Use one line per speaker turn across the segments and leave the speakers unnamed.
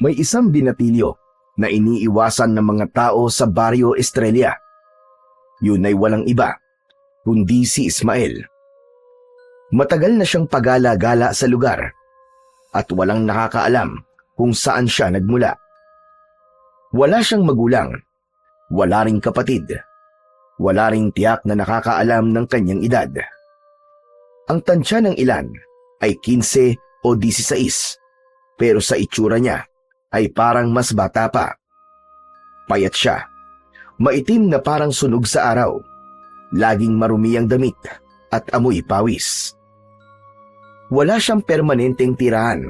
May isang binatilyo na iniiwasan ng mga tao sa Barrio Estrella. Yun ay walang iba, kundi si Ismael. Matagal na siyang pagala-gala sa lugar at walang nakakaalam kung saan siya nagmula. Wala siyang magulang, wala ring kapatid, wala ring tiyak na nakakaalam ng kanyang edad. Ang tansya ng ilan ay 15 o 16, pero sa itsura niya ay parang mas bata pa. Payat siya, maitim na parang sunog sa araw, laging marumi ang damit at amoy pawis. Wala siyang permanenteng tirahan.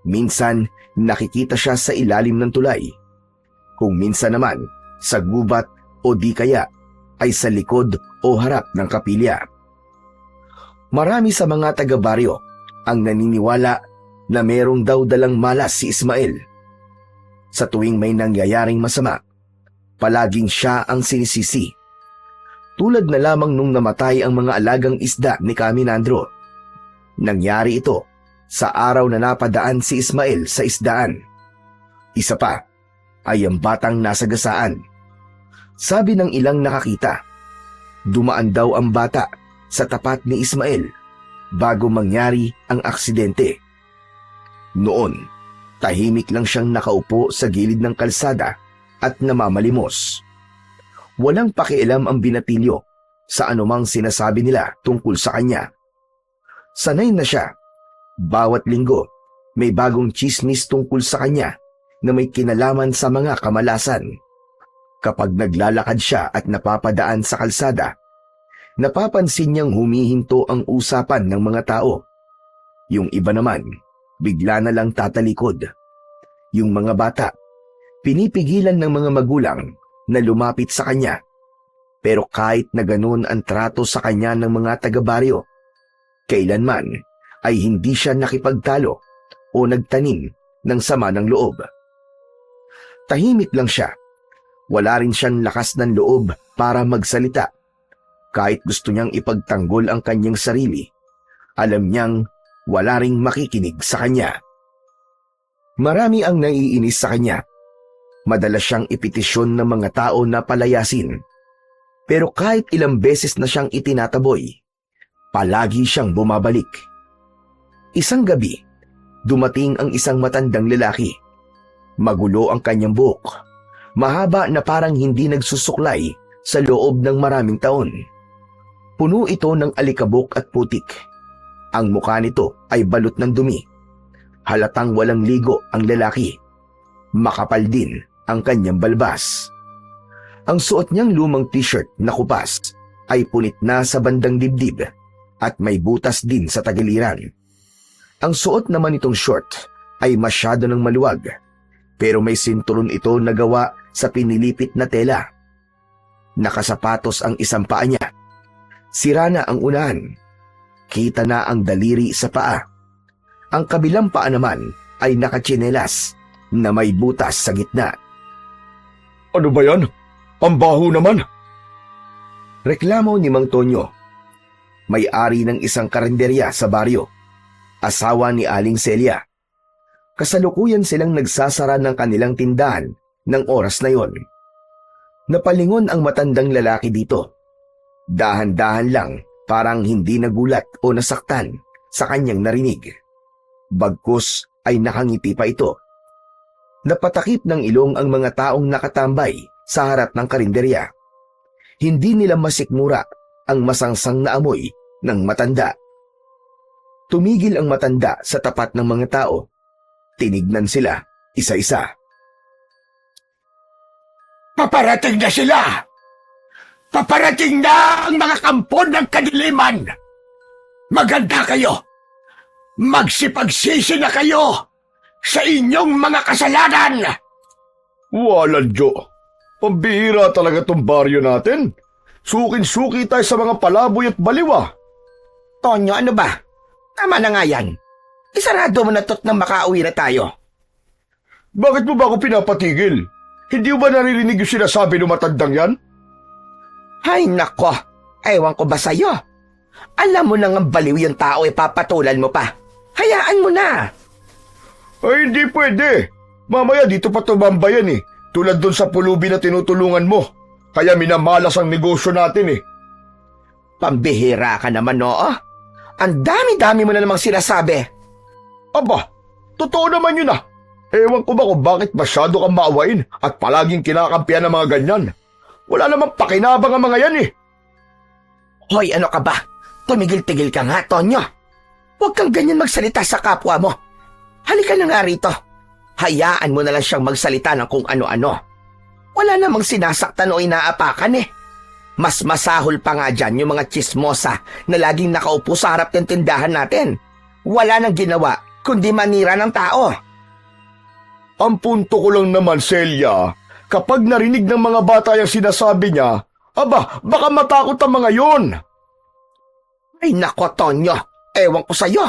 Minsan nakikita siya sa ilalim ng tulay, kung minsan naman sa gubat o di kaya ay sa likod o harap ng kapilya. Marami sa mga taga-baryo ang naniniwala na merong daw dalang malas si Ismael. Sa tuwing may nangyayaring masama, palaging siya ang sinisisi. Tulad na lamang nung namatay ang mga alagang isda ni Caminandro. Nangyari ito sa araw na napadaan si Ismael sa isdaan. Isa pa ay ang batang nasagasaan. Sabi ng ilang nakakita, dumaan daw ang bata sa tapat ni Ismael bago mangyari ang aksidente. Noon, tahimik lang siyang nakaupo sa gilid ng kalsada at namamalimos. Walang pakialam ang binatilyo sa anumang sinasabi nila tungkol sa kanya. Sanay na siya. Bawat linggo, may bagong tsismis tungkol sa kanya na may kinalaman sa mga kamalasan. Kapag naglalakad siya at napapadaan sa kalsada, napapansin niyang humihinto ang usapan ng mga tao. Yung iba naman, bigla na lang tatalikod. Yung mga bata, pinipigilan ng mga magulang na lumapit sa kanya. Pero kahit na ganun ang trato sa kanya ng mga taga-baryo, kailanman ay hindi siya nakipagtalo o nagtanim ng sama ng loob. Tahimik lang siya. Wala rin siyang lakas ng loob para magsalita. Kahit gusto niyang ipagtanggol ang kanyang sarili, alam niyang wala ring makikinig sa kanya. Marami ang naiinis sa kanya. Madalas siyang ipetisyon ng mga tao na palayasin. Pero kahit ilang beses na siyang itinataboy, palagi siyang bumabalik. Isang gabi, dumating ang isang matandang lalaki. Magulo ang kanyang buhok. Mahaba na parang hindi nagsusuklay sa loob ng maraming taon. Puno ito ng alikabok at putik. Ang mukha nito ay balot ng dumi. Halatang walang ligo ang lalaki. Makapal din ang kanyang balbas. Ang suot niyang lumang t-shirt na kupas ay punit na sa bandang dibdib at may butas din sa tagiliran. Ang suot naman nitong short ay masyado ng maluwag, pero may sinturon ito na gawa sa pinilipit na tela. Nakasapatos ang isang paa niya. Sira na ang unahan. Kita na ang daliri sa paa. Ang kabilang paa naman ay nakatsinelas na may butas sa gitna.
Ano ba yan? Ang baho naman!
Reklamo ni Mang Tonyo, may-ari ng isang karinderya sa baryo, asawa ni Aling Celia. Kasalukuyan silang nagsasara ng kanilang tindahan ng oras na yon. Napalingon ang matandang lalaki dito. Dahan-dahan lang, parang hindi nagulat o nasaktan sa kanyang narinig. Bagkus ay nakangiti pa ito. Napatakip ng ilong ang mga taong nakatambay sa harap ng karinderya. Hindi nila masikmura ang masangsang na amoy ng matanda. Tumigil ang matanda sa tapat ng mga tao. Tinignan sila isa-isa.
Paparating na sila! Paparating na ang mga kampon ng kadiliman! Maganda kayo! Magsipagsisi na kayo sa inyong mga kasalanan! Walang Diyo! Pambihira talaga tong baryo natin. Sukin-suki tayo sa mga palaboy at baliwa.
Tonyo, ano ba? Tama na nga yan. Isarado mo na to't nang makauwi na tayo.
Bakit mo ba ako pinapatigil? Hindi mo ba naririnig yung sinasabi ng matandang yan?
Ay nako, ewan ko ba sa'yo? Alam mo nang ang baliw yung tao, papatulan mo pa. Hayaan mo na.
Ay, hindi pwede. Mamaya dito pa tumambayan eh. Tulad doon sa pulubi na tinutulungan mo. Kaya minamalas ang negosyo natin eh.
Pambihira ka naman, oo? Ang dami-dami mo na namang sinasabi.
Aba, totoo naman yun ah. Ewan ko ba kung bakit masyado kang maawain at palaging kinakampihan ng mga ganyan. Wala namang pakinabang ang mga yan eh.
Hoy, ano ka ba? Tumigil-tigil ka nga, Tonyo. Huwag kang ganyan magsalita sa kapwa mo. Halika na nga rito. Hayaan mo na lang siyang magsalita ng kung ano-ano. Wala namang sinasaktan o inaapakan eh. Mas masahol pa nga dyan yung mga chismosa na laging nakaupo sa harap ng tindahan natin. Wala nang ginawa kundi manira ng tao.
Ang punto ko lang naman, Celia, kapag narinig ng mga bata yung sinasabi niya, aba, baka matakot ang mga yon.
Ay nako, Tonyo. Ewan ko sa'yo.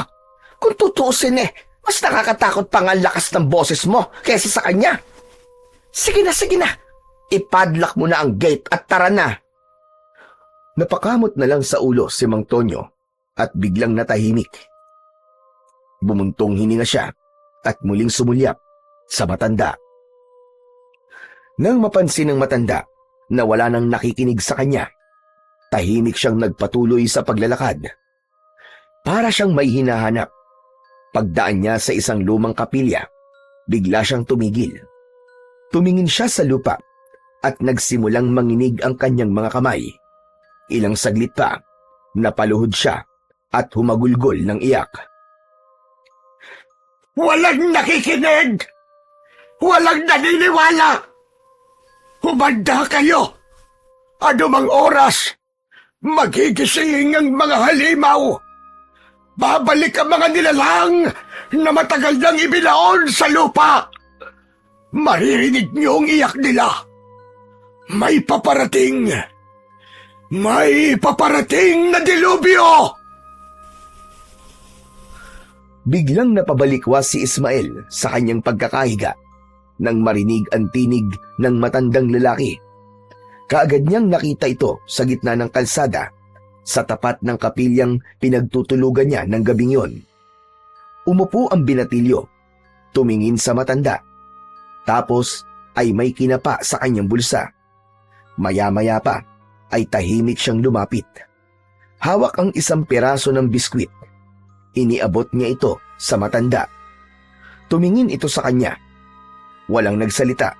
Kung tutuusin eh, mas nakakatakot pa nga ang lakas ng boses mo kaysa sa kanya. Sige na. Ipadlock mo na ang gate at tara na.
Napakamot na lang sa ulo si Mang Tonyo at biglang natahimik. Bumuntong hininga siya at muling sumulyap sa matanda. Nang mapansin ng matanda na wala nang nakikinig sa kanya, tahimik siyang nagpatuloy sa paglalakad. Para siyang may hinahanap. Pagdaan niya sa isang lumang kapilya, bigla siyang tumigil. Tumingin siya sa lupa at nagsimulang manginig ang kanyang mga kamay. Ilang saglit pa, napaluhod siya at humagulgol ng iyak.
Walang nakikinig! Walang naniniwala! Humanda kayo! Anumang oras, magigising ang mga halimaw! Babalik ang mga nilalang na matagal nang ibinaon sa lupa! Maririnig niyo ang iyak nila! May paparating! May paparating na dilubyo!
Biglang napabalikwas si Ismael sa kanyang pagkakahiga nang marinig ang tinig ng matandang lalaki. Kaagad niyang nakita ito sa gitna ng kalsada sa tapat ng kapilyang pinagtutulugan niya ng gabing yon. Umupo ang binatilyo, tumingin sa matanda, tapos ay may kinapa sa kanyang bulsa. Maya-maya pa ay tahimik siyang lumapit. Hawak ang isang piraso ng biskwit. Iniabot niya ito sa matanda. Tumingin ito sa kanya. Walang nagsalita,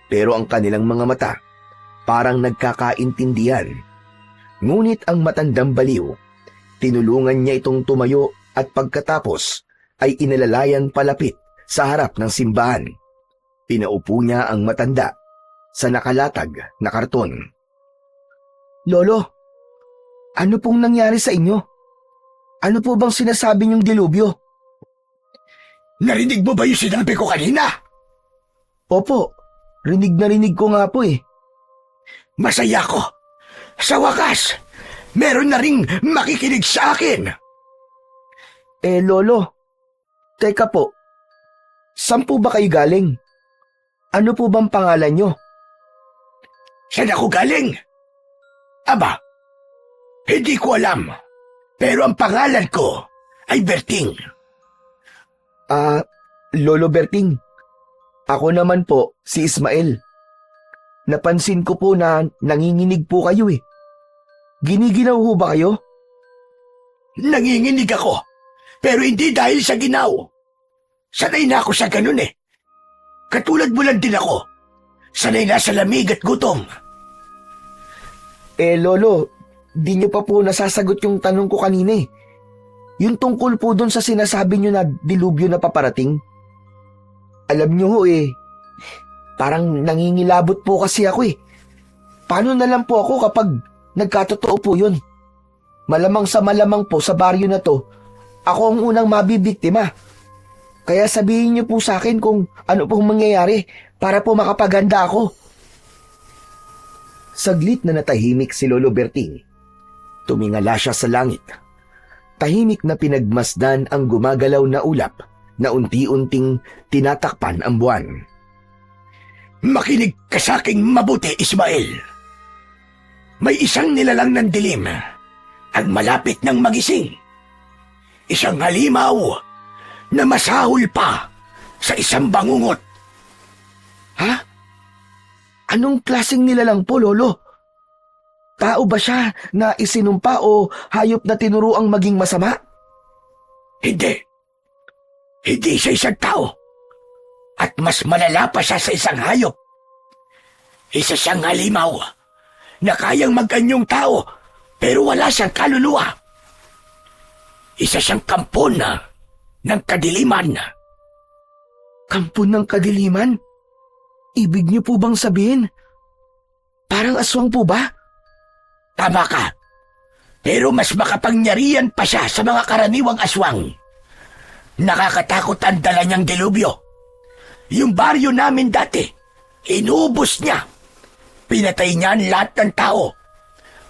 pero ang kanilang mga mata parang nagkakaintindihan. Ngunit ang matandang baliw, tinulungan niya itong tumayo at pagkatapos ay inalalayan palapit sa harap ng simbahan. Pinaupo niya ang matanda sa nakalatag na karton. Lolo, ano pong nangyari sa inyo? Ano po bang sinasabi niyong dilubyo?
Narinig mo ba yung sinabi ko kanina?
Opo, rinig na rinig ko nga po eh.
Masaya ko. Sa wakas, meron na ring makikinig sa akin.
Lolo, teka po, saan po ba kayo galing? Ano po bang pangalan niyo?
Saan ako galing? Aba, hindi ko alam. Pero ang pangalan ko ay Berting.
Lolo Berting, ako naman po si Ismael. Napansin ko po na nanginginig po kayo eh. Giniginaw ho ba kayo?
Nanginginig ako, pero hindi dahil sa ginaw. Sanay na ako sa ganun eh. Katulad mo lang din ako. Sanay na sa lamig at gutom.
Lolo, di niyo pa po nasasagot yung tanong ko kanina eh. Yung tungkol po dun sa sinasabi niyo na dilubyo na paparating. Alam niyo ho eh, parang nangingilabot po kasi ako eh. Paano na lang po ako kapag nagkatotoo po yun? Malamang sa malamang po sa baryo na to, ako ang unang mabibiktima. Kaya sabihin niyo po sa akin kung ano pong mangyayari para po makapaganda ako. Saglit na natahimik si Lolo Berting. Tumingala siya sa langit. Tahimik na pinagmasdan ang gumagalaw na ulap na unti-unting tinatakpan ang buwan.
Makinig ka sa aking mabuti, Ismael. May isang nilalang ng dilim ang malapit ng magising. Isang halimaw na masahol pa sa isang bangungot Ha? Anong klaseng nilalang po, Lolo? Tao ba siya na isinumpa o hayop na tinuruang maging masama?
Hindi. Hindi siya isang tao. At mas malala pa siya sa isang hayop. Isa siyang halimaw na kayang mag-anyong tao pero wala siyang kaluluwa. Isa siyang kampon ng kadiliman.
Kampon ng kadiliman? Ibig niyo po bang sabihin? Parang aswang po ba?
Tama ka. Pero mas makapangyarihan pa siya sa mga karaniwang aswang. Nakakatakot ang dala niyang delubyo. Yung baryo namin dati, inubos niya. Pinatay niya ang lahat ng tao.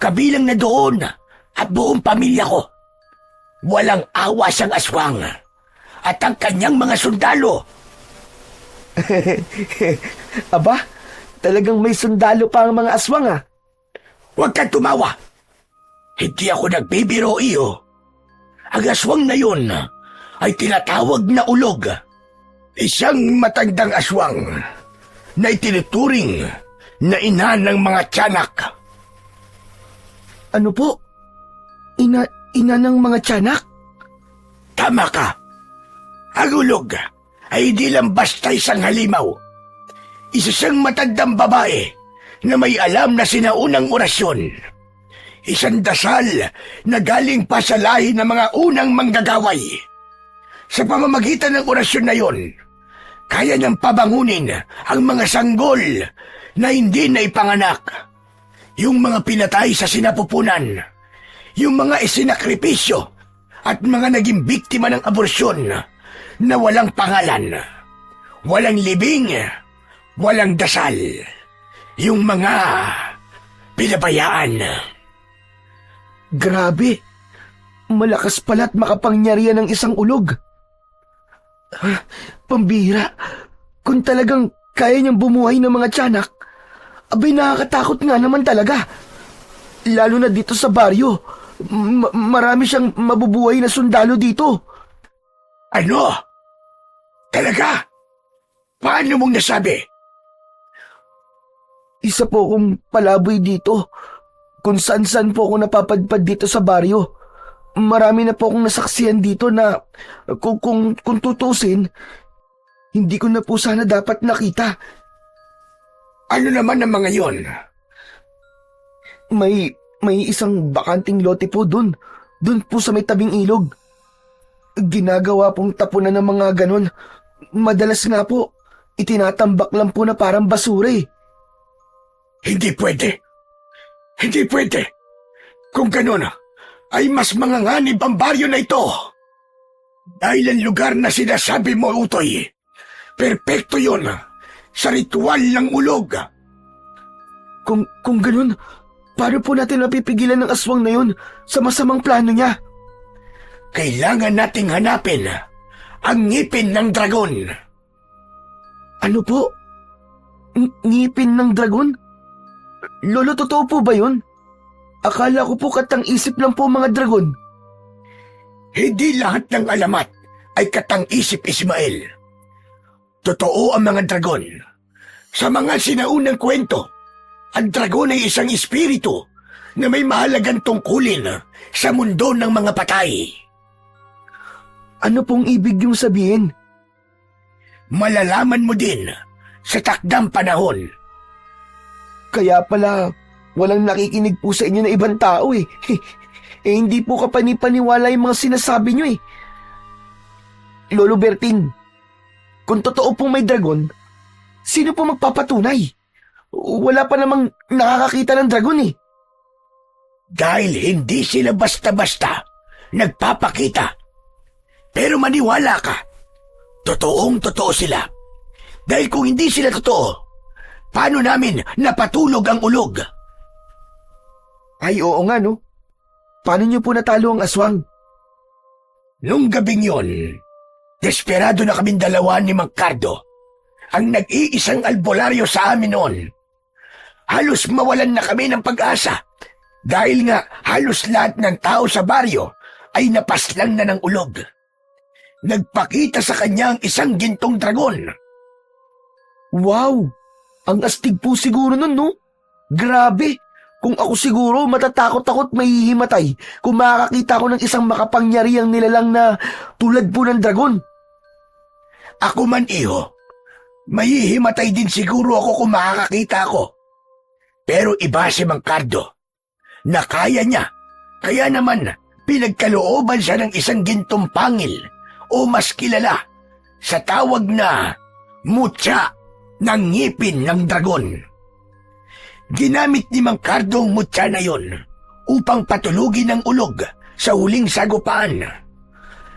Kabilang na doon at buong pamilya ko. Walang awa siyang aswang. At ang kanyang mga sundalo.
Aba, talagang may sundalo pa ang mga aswang ah.
Huwag kang tumawa. Hindi ako nagbibiro iyo. Ang aswang na yun ay tinatawag na ulog. Isang matandang aswang na itinuturing na ina ng mga tiyanak.
Ano po? Ina ng mga tiyanak?
Tama ka. Ang ulog ay hindi lang basta isang halimaw. Isa siyang matandang babae na may alam na sinaunang orasyon. Isang dasal na galing pa sa lahi ng mga unang manggagaway. Sa pamamagitan ng orasyon na yon, kaya niyang pabangunin ang mga sanggol na hindi na ipanganak. Yung mga pinatay sa sinapupunan, yung mga isinakripisyo at mga naging biktima ng aborsyon na walang pangalan, walang libing, walang dasal. Yung mga pinabayaan.
Grabe! Malakas pala at makapangyarihan ng isang ulog. Pambira, kung talagang kaya niyang bumuhay ng mga tiyanak, abay nakakatakot nga naman talaga. Lalo na dito sa baryo, marami siyang mabubuhay na sundalo dito.
Ano? Talaga? Paano mong nasabi?
Isa po akong palaboy dito. Kung saan-saan po ako napapadpad dito sa baryo. Marami na po akong nasaksihan dito na kung tutusin, hindi ko na po sana dapat nakita.
Ano naman ang mga yon?
May isang bakanting lote po dun. Dun po sa may tabing ilog. Ginagawa pong tapunan ng mga ganon. Madalas nga po, itinatambak lang po na parang basura eh.
Hindi pwede. Hindi pwede. Kung ganun, ay mas manganganib ang baryo na ito. Dahil ang lugar na sinasabi mo, Utoy, perpekto yon sa ritual ng ulog.
Kung ganun, paano po natin mapipigilan ng aswang na yun sa masamang plano niya?
Kailangan nating hanapin ang ngipin ng dragon.
Ano po? Ngipin ng dragon? Lolo, totoo po ba yun? Akala ko po katang-isip lang po mga dragon.
Hindi lahat ng alamat ay katang-isip, Ismael. Totoo ang mga dragon. Sa mga sinaunang kwento, ang dragon ay isang espiritu na may mahalagang tungkulin sa mundo ng mga patay.
Ano pong ibig yung sabihin?
Malalaman mo din sa takdang panahon.
Kaya pala, walang nakikinig po sa inyo na ibang tao eh. Hindi po kapanipaniwala yung mga sinasabi nyo eh. Lolo Berting, kung totoo pong may dragon, sino po magpapatunay? Wala pa namang nakakakita ng dragon eh.
Dahil hindi sila basta-basta nagpapakita. Pero maniwala ka, totoong-totoo sila. Dahil kung hindi sila totoo, paano namin napatulog ang ulog?
Ay oo nga no. Paano nyo po natalo ang aswang?
Nung gabing yon, desperado na kaming dalawa ni Mang Cardo, ang nag-iisang albularyo sa amin noon. Halos mawalan na kami ng pag-asa dahil nga halos lahat ng tao sa baryo ay napaslang na ng ulog. Nagpakita sa kanya ang isang gintong dragon.
Wow!
Ang astig po siguro nun, no? Grabe! Kung ako siguro, matatakot ako't mahihimatay kung makakita ko ng isang makapangyarihang nilalang na tulad po ng dragon.
Ako man, iho. Mahihimatay din siguro ako kung makakakita ako. Pero iba si Mang Cardo, na kaya niya. Kaya naman, pinagkalooban siya ng isang gintong pangil o mas kilala sa tawag na mutya ng ngipin ng dragon. Ginamit ni Mang Cardo ang mutya na yon upang patulugin ang ulog sa huling sagupaan.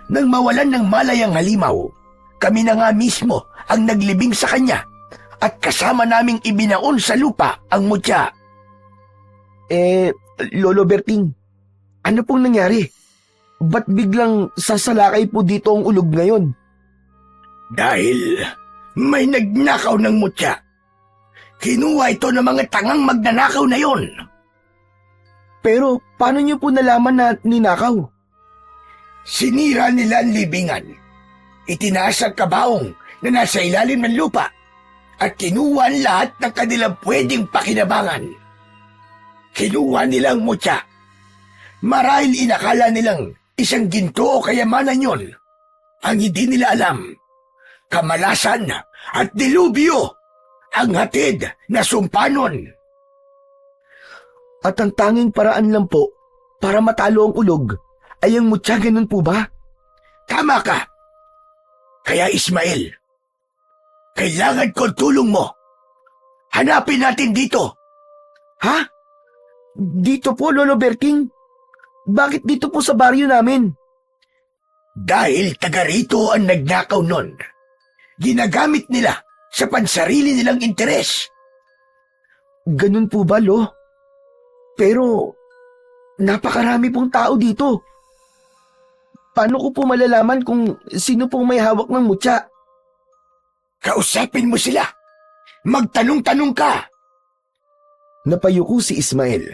Nang mawalan ng malay ang halimaw, kami na nga mismo ang naglibing sa kanya at kasama naming ibinaon sa lupa ang mutya.
Lolo Berting, ano pong nangyari? Ba't biglang sasalakay po dito ang ulog ngayon?
Dahil may nagnakaw ng mutya. Kinuha ito ng mga tangang magnanakaw na yon.
Pero paano niyo po nalaman na ninakaw?
Sinira nila ang libingan. Itinaas ang kabaong na nasa ilalim ng lupa at kinuha ang lahat ng kanilang pwedeng pakinabangan. Kinuha nila ang mutya. Marahil inakala nilang isang ginto o kayamanan yon. Ang hindi nila alam, kamalasan at dilubyo ang hatid na sumpanon.
At ang tanging paraan lang po para matalo ang ulog ay ang mutya, ganun po ba?
Tama ka. Kaya Ismael, kailangan ko ang tulong mo. Hanapin natin dito.
Ha? Dito po, Lolo Berting? Bakit dito po sa baryo namin?
Dahil taga rito ang nagnakaw nun. Ginagamit nila sa pansarili nilang interes.
Ganun po ba, Lo? Pero, napakarami pong tao dito. Paano ko po malalaman kung sino pong may hawak ng mutya?
Kausapin mo sila. Magtanong-tanong ka.
Napayuko si Ismael.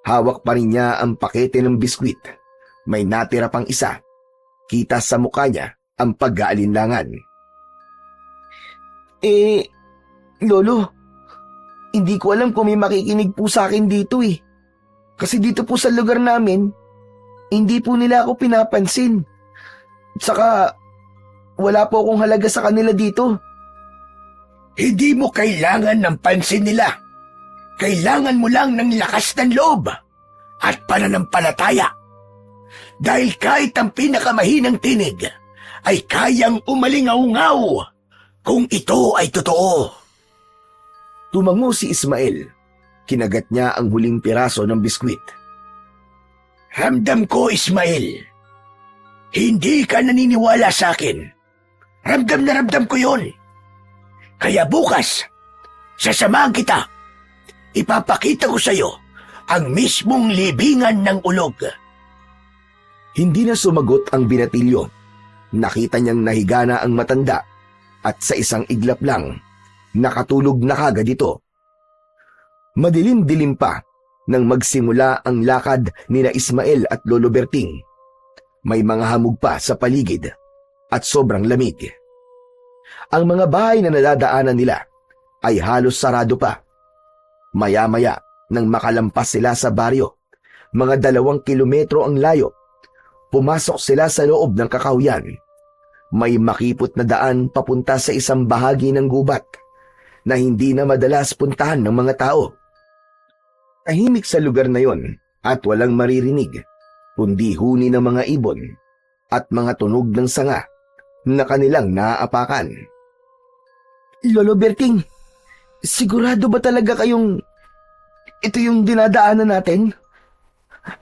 Hawak pa rin niya ang pakete ng biskwit. May natira pang isa. Kita sa mukha niya ang pag-aalinlangan. Lolo, hindi ko alam kung may makikinig po sa akin dito eh. Kasi dito po sa lugar namin, hindi po nila ako pinapansin. Saka, wala po akong halaga sa kanila dito.
Hindi mo kailangan ng pansin nila. Kailangan mo lang ng lakas ng loob at pananampalataya. Dahil kahit ang pinakamahinang tinig ay kayang umalingaw-ngaw kung ito ay totoo.
Tumango si Ismael. Kinagat niya ang huling piraso ng biskwit.
Ramdam ko, Ismael. Hindi ka naniniwala sa akin. Ramdam na ramdam ko yon. Kaya bukas, sasamahan kita. Ipapakita ko sa iyo ang mismong libingan ng ulog.
Hindi na sumagot ang binatilyo. Nakita niyang nahiga na ang matanda at sa isang iglap lang, nakatulog na kagad ito. Madilim-dilim pa nang magsimula ang lakad nina Ismael at Lolo Berting. May mga hamog pa sa paligid at sobrang lamig. Ang mga bahay na nadadaanan nila ay halos sarado pa. Maya-maya nang makalampas sila sa baryo, mga 2 kilometro ang layo, pumasok sila sa loob ng kakahuyan. May makipot na daan papunta sa isang bahagi ng gubat na hindi na madalas puntahan ng mga tao. Tahimik sa lugar na yon at walang maririnig, kundi huni ng mga ibon at mga tunog ng sanga na kanilang naaapakan. Lolo Berting, sigurado ba talaga kayong ito yung dinadaanan natin?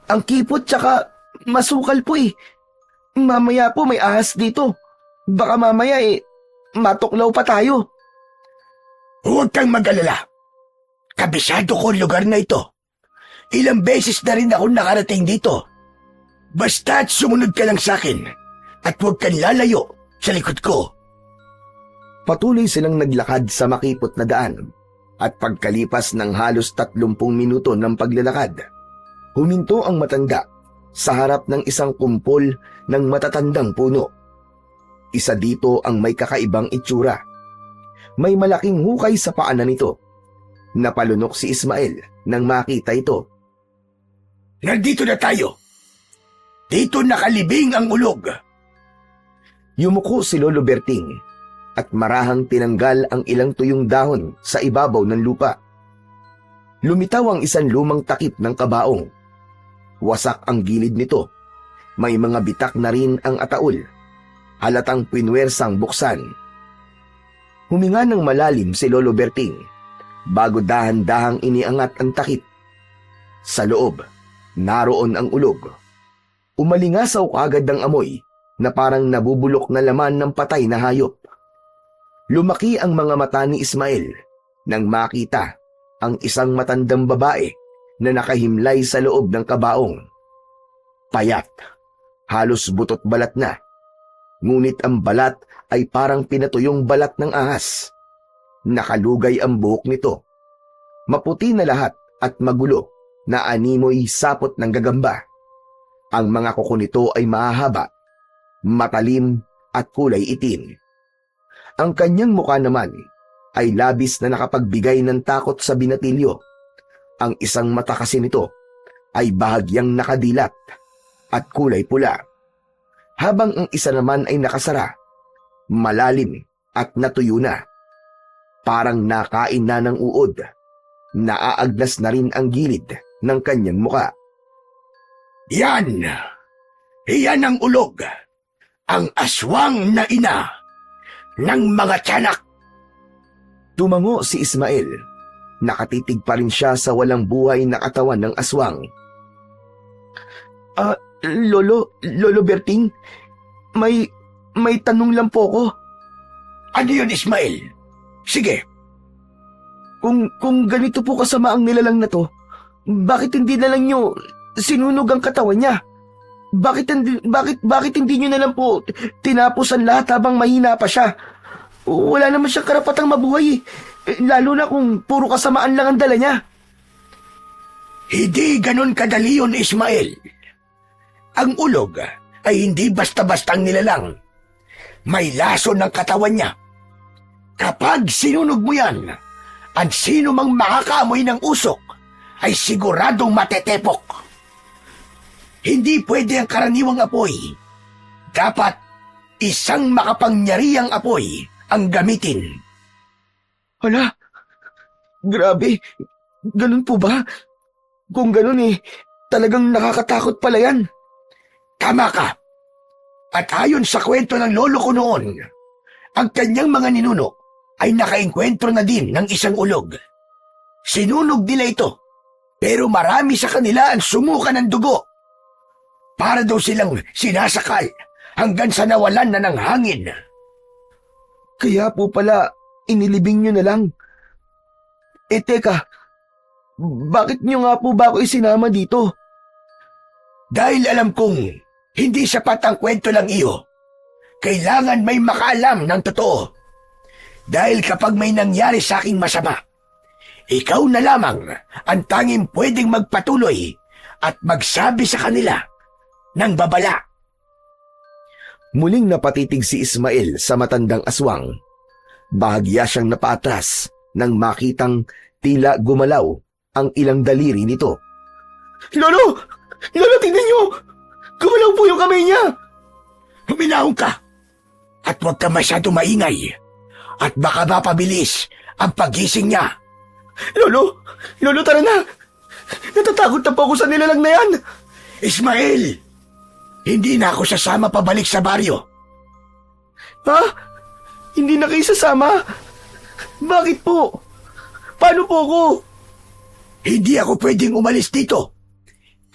Ang kipot tsaka masukal po eh. Mamaya po may ahas dito. Baka mamaya matuklaw pa tayo.
Huwag kang mag-alala. Kabisado ko ang lugar na ito. Ilang beses na rin ako nakarating dito. Basta't sumunod ka lang sa akin at huwag kang lalayo sa likod ko.
Patuloy silang naglakad sa makipot na daan at pagkalipas ng halos 30 minuto ng paglalakad, huminto ang matanda sa harap ng isang kumpol ng matatandang puno. Isa dito ang may kakaibang itsura. May malaking hukay sa paanan nito Napalunok si Ismael nang makita ito.
Nandito na tayo. Dito nakalibing ang ulog.
Yumuko si Lolo Berting at marahang tinanggal ang ilang tuyong dahon sa ibabaw ng lupa. Lumitaw ang isang lumang takip ng kabaong. Wasak ang gilid nito. May mga bitak na rin ang ataol. Halatang pinwersang buksan. Huminga ng malalim si Lolo Berting bago dahan-dahang iniangat ang takip. Sa loob, naroon ang ulog. Umalingasaw kaagad ng amoy na parang nabubulok na laman ng patay na hayop. Lumaki ang mga mata ni Ismael nang makita ang isang matandang babae na nakahimlay sa loob ng kabaong. Payat, halos butot balat na. Ngunit ang balat ay parang pinatuyong balat ng ahas. Nakalugay ang buhok nito. Maputi na lahat at magulo na animoy sapot ng gagamba. Ang mga kuko nito ay mahahaba, matalim at kulay itim. Ang kanyang mukha naman ay labis na nakapagbigay ng takot sa binatilyo. Ang isang mata kasi nito ay bahagyang nakadilat at kulay pula, habang ang isa naman ay nakasara, malalim at natuyo na. Parang nakain na ng uod, naaagnas na rin ang gilid ng kanyang muka.
Yan! Iyan ang ulog. Ang aswang na ina ng mga tiyanak.
Tumango si Ismael. Nakatitig pa rin siya sa walang buhay na katawan ng aswang. Lolo Berting, may tanong lang po ko.
Ano yun, Ismael? Sige.
Kung ganito po kasama ang nilalang na to, bakit hindi na lang nyo sinunog ang katawan niya? Bakit hindi nyo na lang po tinapos ang lahat habang mahina pa siya? Wala naman siyang karapatang mabuhay, lalo na kung puro kasamaan lang ang dala niya.
Hindi ganon kadali yun, Ismael. Ang ulog ay hindi basta-bastang nilalang. May laso ng katawan niya. Kapag sinunog mo yan, at sino mang makakaamoy ng usok ay siguradong matetepok. Hindi pwede ang karaniwang apoy. Dapat isang makapangyarihang apoy ang gamitin.
Hala, grabe, ganun po ba? Kung ganun talagang nakakatakot pala yan.
Tama ka. At ayon sa kwento ng lolo ko noon, ang kanyang mga ninuno ay nakaengkwentro na din ng isang ulog. Sinunog nila ito, pero marami sa kanila ang sumuka ng dugo. Para daw silang sinasakal hanggang sa nawalan na ng hangin.
Kaya po pala, inilibing nyo na lang. Teka, bakit nyo nga po ba ako isinama dito?
Dahil alam kong hindi sapat ang kwento lang iyo. Kailangan may makaalam ng totoo. Dahil kapag may nangyari sa aking masama, ikaw na lamang ang tanging pwedeng magpatuloy at magsabi sa kanila ng babala.
Muling napatitig si Ismael sa matandang aswang. Bahagya siyang napaatras nang makitang tila gumalaw ang ilang daliri nito. Lolo! Lolo, tingnan niyo! Gumalaw po yung kamay niya!
Huminahon ka! At huwag ka masyado maingay. At baka mapabilis ang pagising niya.
Lolo! Lolo, tara na! Natatakot na po ako sa nilalang na yan!
Ismael! Hindi na ako sasama pabalik sa baryo.
Ha? Hindi na kayo sasama? Bakit po? Paano po ako?
Hindi ako pwedeng umalis dito.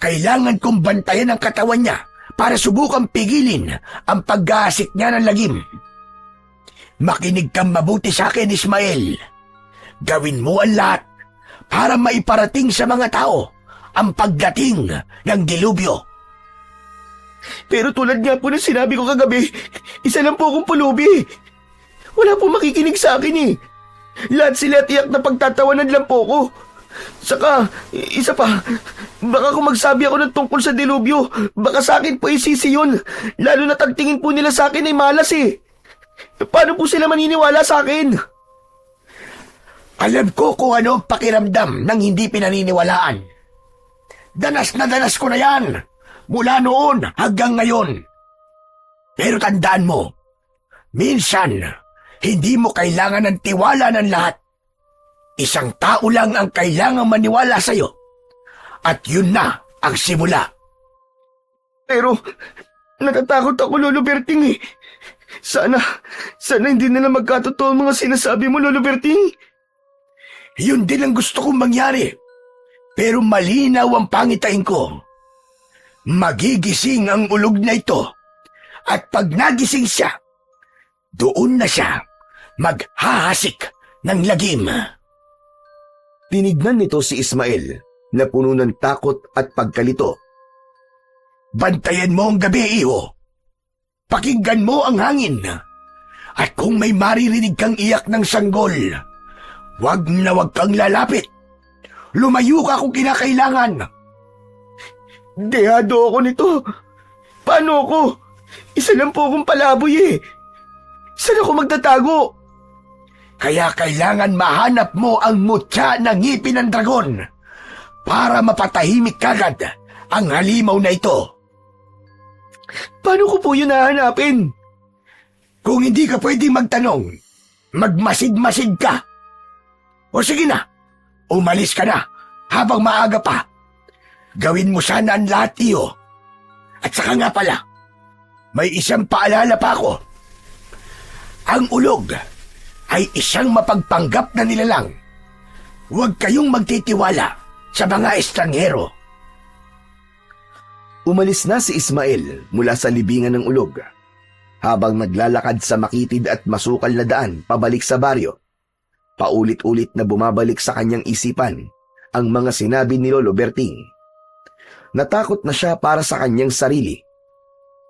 Kailangan kong bantayan ang katawan niya para subukang pigilin ang pag-aasik niya ng lagim. Makinig kang mabuti sa akin, Ismael. Gawin mo ang lahat para maiparating sa mga tao ang pagdating ng dilubyo.
Pero tulad nga po ng sinabi ko kagabi, isa lang po akong pulubi. Wala po makikinig sa akin Lahat sila tiyak na pagtatawanan lang po ko. Saka, isa pa, baka kung magsabi ako ng tungkol sa dilubyo, baka sa akin po isisi yun. Lalo na tagtingin po nila sa akin ay malas Paano po sila maniniwala sa akin?
Alam ko kung ano ang pakiramdam ng hindi pinaniniwalaan. Danas na danas ko na yan, mula noon hanggang ngayon. Pero tandaan mo, minsan, hindi mo kailangan ng tiwala ng lahat. Isang tao lang ang kailangang maniwala sa'yo. At yun na ang simula.
Pero, natatakot ako, Lolo Berting eh. Sana hindi nila magkatotoo ang mga sinasabi mo, Lolo Berting.
Yun din ang gusto kong mangyari. Pero malinaw ang pangitain ko. Magigising ang ulog na ito. At pag nagising siya, doon na siya maghahasik ng lagim.
Tinignan nito si Ismael na puno ng takot at pagkalito.
Bantayan mo ang gabi, iho. Pakinggan mo ang hangin. At kung may maririnig kang iyak ng sanggol, wag na wag kang lalapit. Lumayo ka kung kinakailangan.
Dehado ako nito. Paano ako? Isa lang po akong palaboy eh. Saan ako magtatago?
Kaya kailangan mahanap mo ang mutya ng ngipin ng dragon para mapatahimik kagad ang halimaw na ito.
Paano ko po yun hahanapin?
Kung hindi ka pwedeng magtanong, magmasid-masid ka. O sige na, umalis ka na habang maaga pa. Gawin mo sana ang lahat, iyo. At saka nga pala, may isang paalala pa ako. Ang ulog ay isang mapagpanggap na nilalang. Huwag kayong magtitiwala sa mga estranghero.
Umalis na si Ismael mula sa libingan ng ulog. Habang naglalakad sa makitid at masukal na daan pabalik sa baryo, paulit-ulit na bumabalik sa kanyang isipan ang mga sinabi ni Lolo Berting. Natakot na siya para sa kanyang sarili.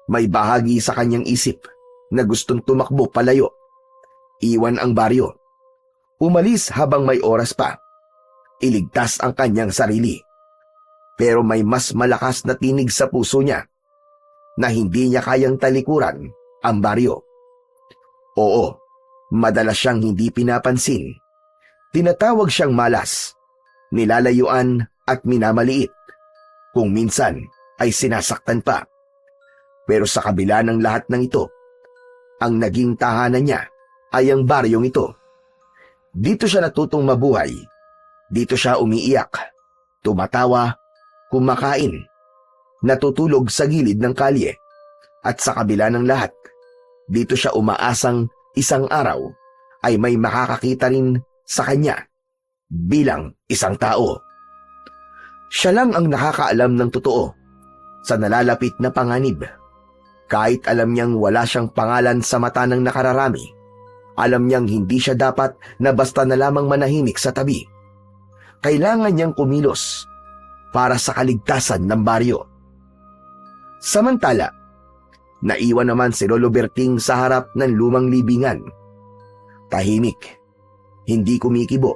May bahagi sa kanyang isip na gustong tumakbo palayo. Iwan ang baryo. Umalis habang may oras pa. Iligtas ang kanyang sarili. Pero may mas malakas na tinig sa puso niya na hindi niya kayang talikuran ang baryo. Oo, madalas siyang hindi pinapansin. Tinatawag siyang malas, nilalayuan at minamaliit. Kung minsan ay sinasaktan pa. Pero sa kabila ng lahat ng ito, ang naging tahanan niya ay ang baryong ito. Dito siya natutong mabuhay. Dito siya umiiyak, tumatawa, kumakain, natutulog sa gilid ng kalye. At sa kabila ng lahat, dito siya umaasang isang araw ay may makakakita rin sa kanya bilang isang tao. Siya lang ang nakakaalam ng totoo sa nalalapit na panganib. Kahit alam niyang wala siyang pangalan sa mata ng nakararami, alam niyang hindi siya dapat na basta na lamang manahimik sa tabi. Kailangan niyang kumilos para sa kaligtasan ng baryo. Samantala, naiwan naman si Lolo Berting sa harap ng lumang libingan. Tahimik, hindi kumikibo.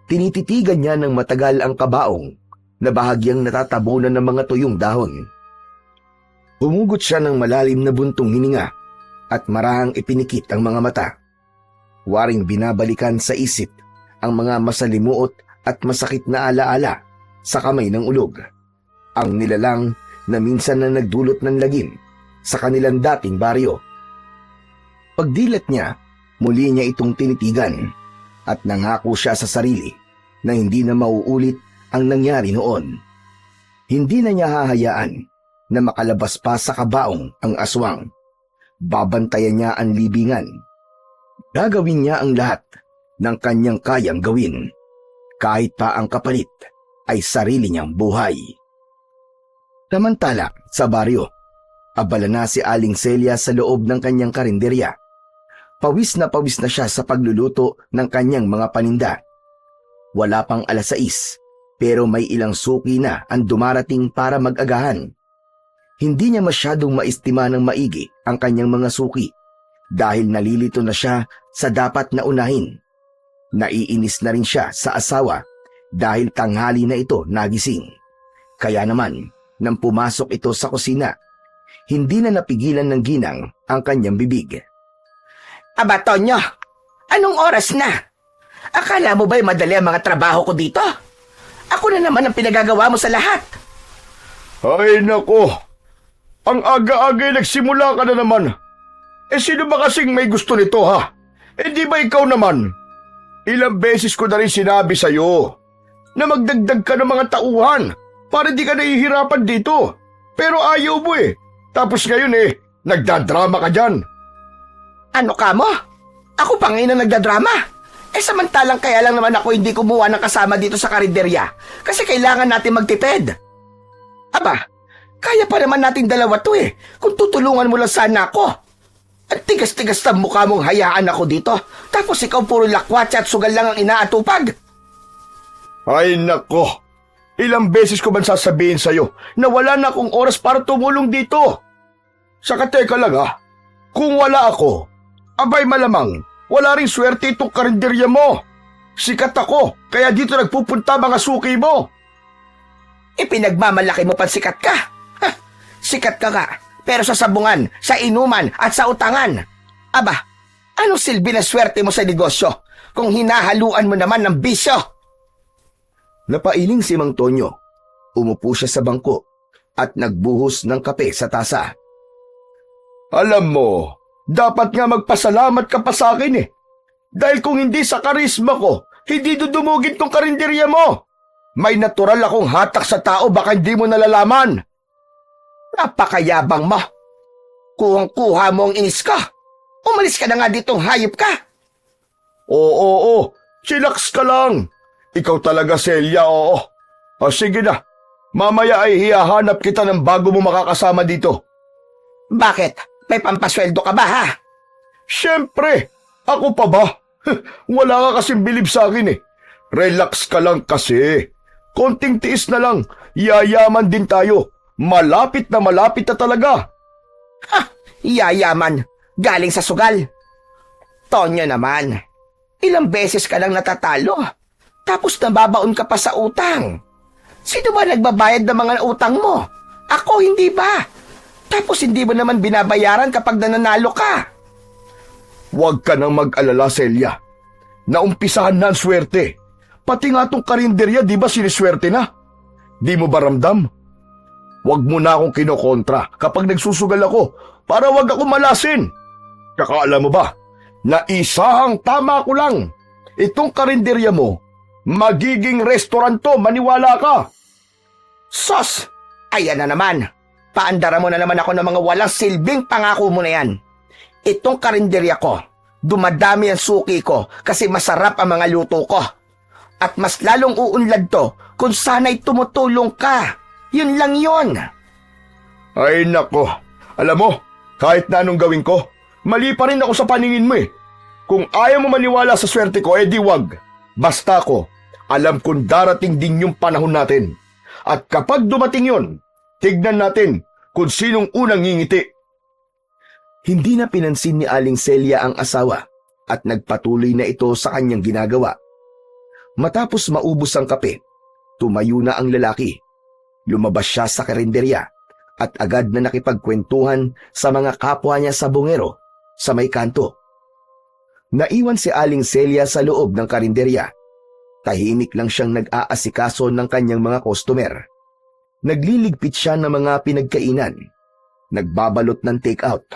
Tinititigan niya ng matagal ang kabaong na bahagyang natatabunan ng mga tuyong dahon. Humugot siya ng malalim na buntong hininga at marahang ipinikit ang mga mata. Waring binabalikan sa isip ang mga masalimuot at masakit na alaala sa kamay ng ulog. Ang nilalang na minsan na nagdulot ng lagim sa kanilang dating baryo. Pagdilat niya, muli niya itong tinitigan at nangako siya sa sarili na hindi na mauulit ang nangyari noon. Hindi na niya hahayaan na makalabas pa sa kabaong ang aswang. Babantayan niya ang libingan. Gagawin niya ang lahat ng kanyang kayang gawin, kahit pa ang kapalit ay sarili niyang buhay. Samantala, sa baryo, abala na si Aling Celia sa loob ng kanyang karinderya. Pawis na siya sa pagluluto ng kanyang mga paninda. Wala pang 6:00, pero may ilang suki na ang dumarating para mag-agahan. Hindi niya masyadong maistima ng maigi ang kanyang mga suki dahil nalilito na siya sa dapat na unahin. Naiinis na rin siya sa asawa dahil tanghali na ito nagising. Kaya naman, nang pumasok ito sa kusina, hindi na napigilan ng ginang ang kanyang bibig.
Aba, Tonyo, anong oras na? Akala mo ba'y madali ang mga trabaho ko dito? Ako na naman ang pinagagawa mo sa lahat.
Ay nako, ang aga-aga nagsimula ka na naman. Sino ba kasing may gusto nito ha? Di ba ikaw naman? Ilang beses ko na rin sinabi sa'yo na magdagdag ka ng mga tauhan para di ka nahihirapan dito. Pero ayaw mo Tapos ngayon nagdadrama ka dyan.
Ano ka mo? Ako pa ngayon ang nagdadrama. Samantalang kaya lang naman ako hindi kumuha ng kasama dito sa karinderya kasi kailangan natin magtipid. Aba, kaya pa naman natin dalawa to kung tutulungan mo lang sana ako. At tigas-tigas na mukha mong hayaan ako dito tapos ikaw puro lakwatsa at sugal lang ang inaatupag.
Ay nako, ilang beses ko ba sasabihin sa'yo na wala na akong oras para tumulong dito? Saka teka lang kung wala ako, abay malamang wala ring swerte itong karinderya mo. Sikat ako, kaya dito nagpupunta mga suki mo.
Pinagmamalaki mo pa sikat ka. Sikat ka nga, pero sa sabungan, sa inuman at sa utangan. Aba, anong silbi na swerte mo sa negosyo kung hinahaluan mo naman ng bisyo?
Napailing si Mang Tonyo. Umupo siya sa bangko at nagbuhos ng kape sa tasa.
Alam mo, dapat nga magpasalamat ka pa sa akin Dahil kung hindi sa karisma ko, hindi dudumugin tong karinderya mo. May natural akong hatak sa tao, baka hindi mo nalalaman.
Napakayabang mo. Kuhang-kuha mo ang inis ka. Umalis ka na nga ditong hayop ka.
Oo, chillax ka lang. Ikaw talaga, Celia, oo. Sige na, mamaya ay hihahanap kita ng bago mo makakasama dito.
Bakit? May pampasweldo ka ba ha?
Siyempre, ako pa ba? Wala ka kasing bilib sa akin Relax ka lang kasi. Konting tiis na lang, yayaman din tayo. Malapit na talaga.
Yayaman. Galing sa sugal. Tonyo naman. Ilang beses ka lang natatalo. Tapos nababaon ka pa sa utang. Sino ba nagbabayad ng mga utang mo? Ako, hindi ba? Tapos hindi mo naman binabayaran kapag nananalo ka.
Huwag ka nang mag-alala, Celia. Naumpisahan na ang swerte. Pati nga tong karinderya, di ba siniswerte na? Di mo ba ramdam? Huwag mo na akong kinokontra kapag nagsusugal ako para huwag ako malasin. Kaka alam mo ba, na isahang tama ko lang. Itong karinderya mo, magiging restaurant to, maniwala ka.
Sos! Ayan na naman. Paandara mo na naman ako ng mga walang silbing pangako mo na yan. Itong karinderya ko, dumadami ang suki ko kasi masarap ang mga luto ko. At mas lalong uunlad to kung sana'y tumutulong ka. Yun lang yun.
Ay nako, alam mo, kahit na anong gawin ko, mali pa rin ako sa paningin mo Kung ayaw mo maniwala sa swerte ko, di wag. Basta ko, alam kong darating din yung panahon natin. At kapag dumating yun, tignan natin kung sinong unang ngingiti.
Hindi na pinansin ni Aling Celia ang asawa at nagpatuloy na ito sa kanyang ginagawa. Matapos maubos ang kape, tumayo na ang lalaki. Lumabas siya sa karinderya at agad na nakipagkwentuhan sa mga kapwa niya sa bungero sa may kanto. Naiwan si Aling Celia sa loob ng karinderya. Tahimik lang siyang nag-aasikaso ng kanyang mga customer. Nagliligpit siya ng mga pinagkainan, nagbabalot ng take-out,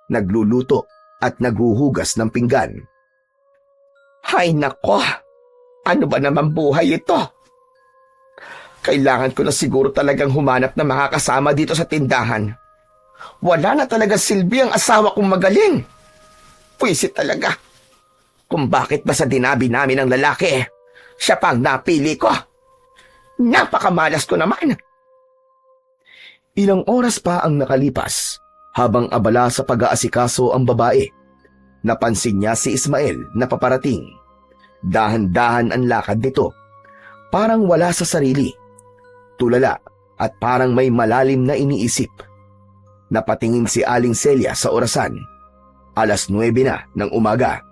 nagluluto at naghuhugas ng pinggan.
Hay nako! Ano ba naman buhay ito? Kailangan ko na siguro talagang humanap ng makakasama dito sa tindahan. Wala na talaga silbi ang asawa kong magaling. Pwisit talaga. Kung bakit ba sa dinabi namin ng lalaki, siya pang napili ko. Napakamalas ko naman.
Ilang oras pa ang nakalipas habang abala sa pag-aasikaso ang babae. Napansin niya si Ismael na paparating. Dahan-dahan ang lakad nito. Parang wala sa sarili. Tulala at parang may malalim na iniisip. Napatingin si Aling Celia sa orasan. 9:00 na ng umaga.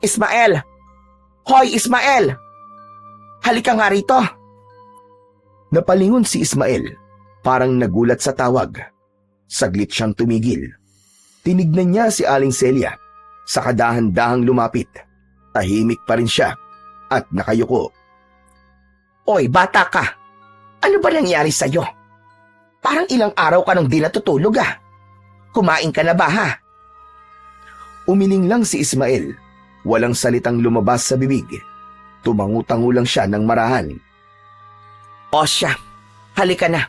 Ismael! Hoy, Ismael! Halika nga rito.
Napalingon si Ismael. Parang nagulat sa tawag. Saglit siyang tumigil. Tinignan niya si Aling Celia. Sa kadahan-dahang lumapit. Tahimik pa rin siya at nakayuko.
Oy, bata ka. Ano ba nangyari sa'yo? Parang ilang araw ka nang di natutulog ah. Kumain ka na ba ha?
Umiling lang si Ismael. Walang salitang lumabas sa bibig. Tumangu-tangu lang siya ng marahan.
O siya, halika na.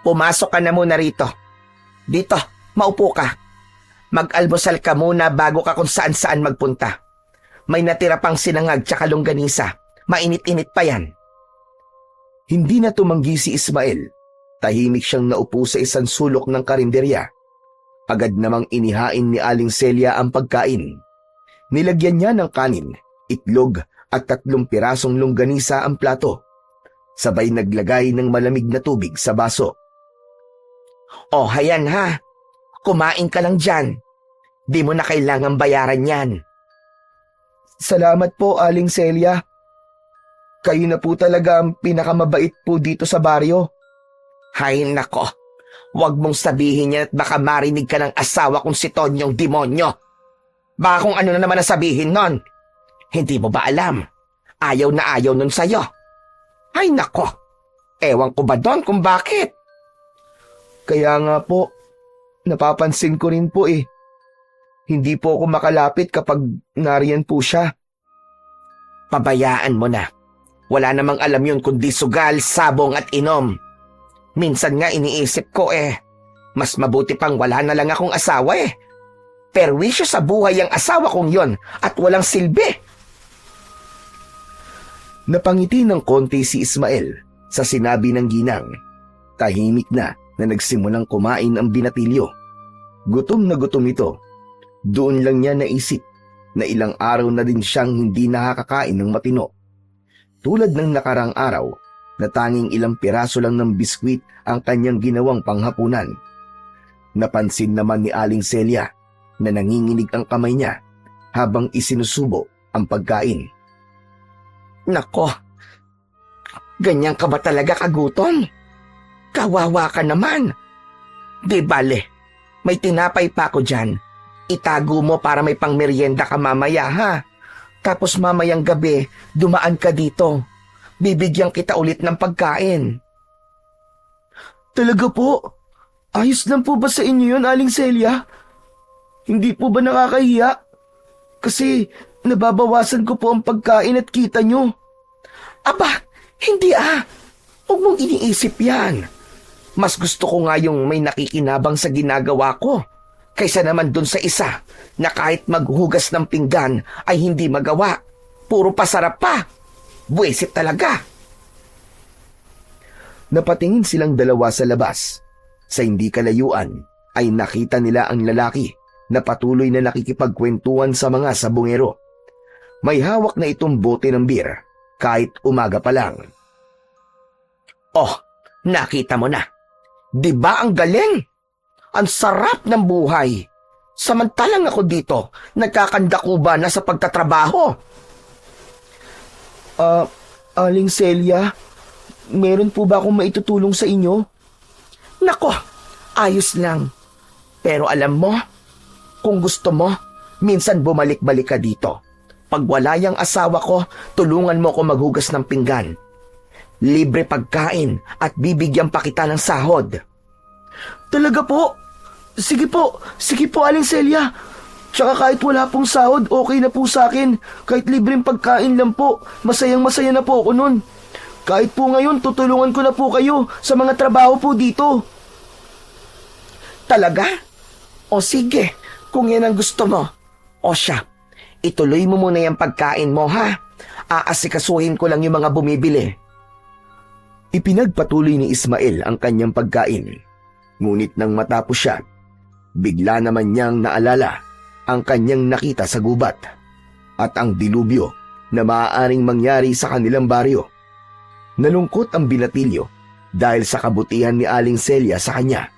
Pumasok ka na muna rito. Dito, maupo ka. Mag-almusal ka muna bago ka kung saan-saan magpunta. May natira pang sinangag tsaka longganisa. Mainit-init pa yan.
Hindi na tumanggi si Ismael. Tahimik siyang naupo sa isang sulok ng karinderya. Agad namang inihain ni Aling Celia ang pagkain. Nilagyan niya ng kanin, itlog at 3 pirasong longganisa ang plato. Sabay naglagay ng malamig na tubig sa baso.
O, hayan ha. Kumain ka lang dyan. Di mo na kailangang bayaran yan.
Salamat po, Aling Celia. Kayo na po talaga ang pinakamabait po dito sa baryo.
Hay nako. Huwag mong sabihin yan at baka marinig ka ng asawa kong si Tonyong demonyo. Baka kung ano na naman ang sabihin nun. Hindi mo ba alam? Ayaw na ayaw nun sa'yo. Ay nako. Ewan ko ba doon kung bakit?
Kaya nga po, napapansin ko rin po eh. Hindi po ako makalapit kapag nariyan po siya.
Pabayaan mo na. Wala namang alam yun kundi sugal, sabong at inom. Minsan nga iniisip ko mas mabuti pang wala na lang akong asawa eh. Perwisyo sa buhay ang asawa kong yon at walang silbi.
Napangiti ng konti si Ismael sa sinabi ng ginang. Tahimik na nagsimulang kumain ang binatilyo. Gutom na gutom ito. Doon lang niya naisip na ilang araw na din siyang hindi nakakakain ng matino. Tulad ng nakarang araw, na tanging ilang piraso lang ng biskwit ang kanyang ginawang panghapunan. Napansin naman ni Aling Celia na nanginginig ang kamay niya habang isinusubo ang pagkain.
Nako, ganyan ka ba talaga kagutom? Kawawa ka naman. Di bale, may tinapay pa ako dyan. Itago mo para may pangmeryenda ka mamaya ha. Tapos mamayang gabi, dumaan ka dito. Bibigyan kita ulit ng pagkain.
Talaga po? Ayos lang po ba sa inyo yun, Aling Celia? Hindi po ba nakakahiya? Kasi nababawasan ko po ang pagkain at kita nyo.
Aba, hindi Huwag mong iniisip yan. Mas gusto ko nga yung may nakikinabang sa ginagawa ko kaysa naman dun sa isa na kahit maghugas ng pinggan ay hindi magawa. Puro pasarap pa. Buwisit talaga.
Napatingin silang dalawa sa labas. Sa hindi kalayuan ay nakita nila ang lalaki na patuloy na nakikipagkwentuhan sa mga sabungero. May hawak na itong bote ng beer kahit umaga pa lang.
Oh, nakita mo na. Di ba ang galing? Ang sarap ng buhay. Samantalang ako dito, nagkakandakuba na sa pagtatrabaho.
Aling Celia, meron po ba akong maitutulong sa inyo?
Nako, ayos lang. Pero alam mo, kung gusto mo, minsan bumalik-balik ka dito. Pag wala yung asawa ko, tulungan mo ko maghugas ng pinggan. Libre pagkain at bibigyan pa kita ng sahod.
Talaga po? Sige po, Aling Celia. Tsaka kahit wala pong sahod, okay na po sa akin. Kahit libreng pagkain lang po, masayang-masaya na po ako nun. Kahit po ngayon, tutulungan ko na po kayo sa mga trabaho po dito.
Talaga? O sige, kung yan ang gusto mo. O siya, ituloy mo muna yung pagkain mo ha. Aasikasuhin ko lang yung mga bumibili.
Ipinagpatuloy ni Ismael ang kanyang pagkain. Ngunit nang matapos siya, bigla naman niyang naalala ang kanyang nakita sa gubat at ang dilubyo na maaaring mangyari sa kanilang baryo. Nalungkot ang binatilyo dahil sa kabutihan ni Aling Celia sa kanya.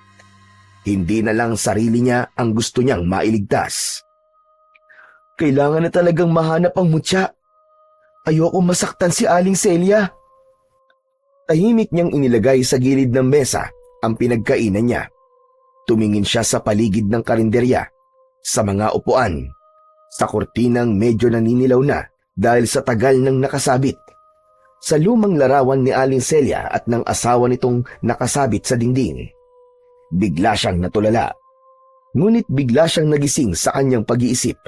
Hindi na lang sarili niya ang gusto niyang mailigtas. Kailangan na talagang mahanap ang mutya. Ayoko masaktan si Aling Celia. Tahimik niyang inilagay sa gilid ng mesa ang pinagkainan niya. Tumingin siya sa paligid ng karinderya, sa mga upuan, sa kortinang medyo naninilaw na dahil sa tagal ng nakasabit sa lumang larawan ni Aling Celia at ng asawa nitong nakasabit sa dingding. Bigla siyang natulala. Ngunit bigla siyang nagising sa kanyang pag-iisip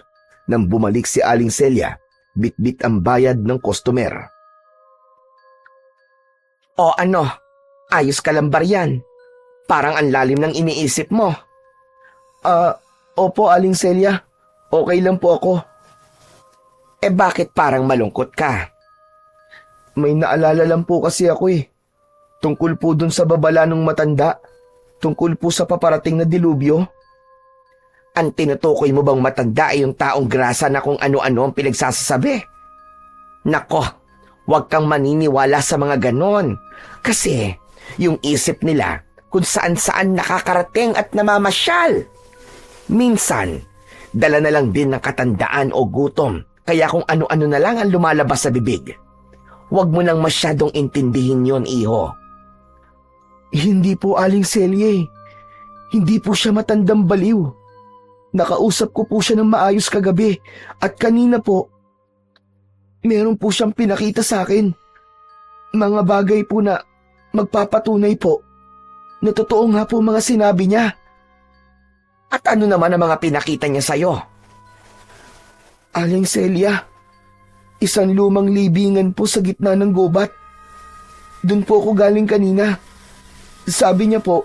nang bumalik si Aling Celia, bitbit ang bayad ng customer.
O ano, ayos ka lang ba riyan? Parang ang lalim ng iniisip mo.
Opo Aling Celia, okay lang po ako.
Eh bakit parang malungkot ka?
May naalala lang po kasi ako eh. Tungkol po dun sa babala ng matanda. Tungkol po sa paparating na dilubyo.
Ang tinutukoy mo bang matanda ay yung taong grasa na kung ano-ano ang pinagsasasabi? Nako, huwag kang maniniwala sa mga ganon. Kasi yung isip nila kung saan-saan nakakarating at namamasyal. Minsan, dala na lang din ng katandaan o gutom. Kaya kung ano-ano na lang ang lumalabas sa bibig. Huwag mo nang masyadong intindihin yon, iho.
Hindi po Aling Celia eh. Hindi po siya matandang baliw. Nakausap ko po siya ng maayos kagabi at kanina po, meron po siyang pinakita sa akin. Mga bagay po na magpapatunay po na totoo nga po mga sinabi niya.
At ano naman ang mga pinakita niya sa'yo?
Aling Celia, isang lumang libingan po sa gitna ng gubat. Doon po ako galing kanina. Sabi niya po,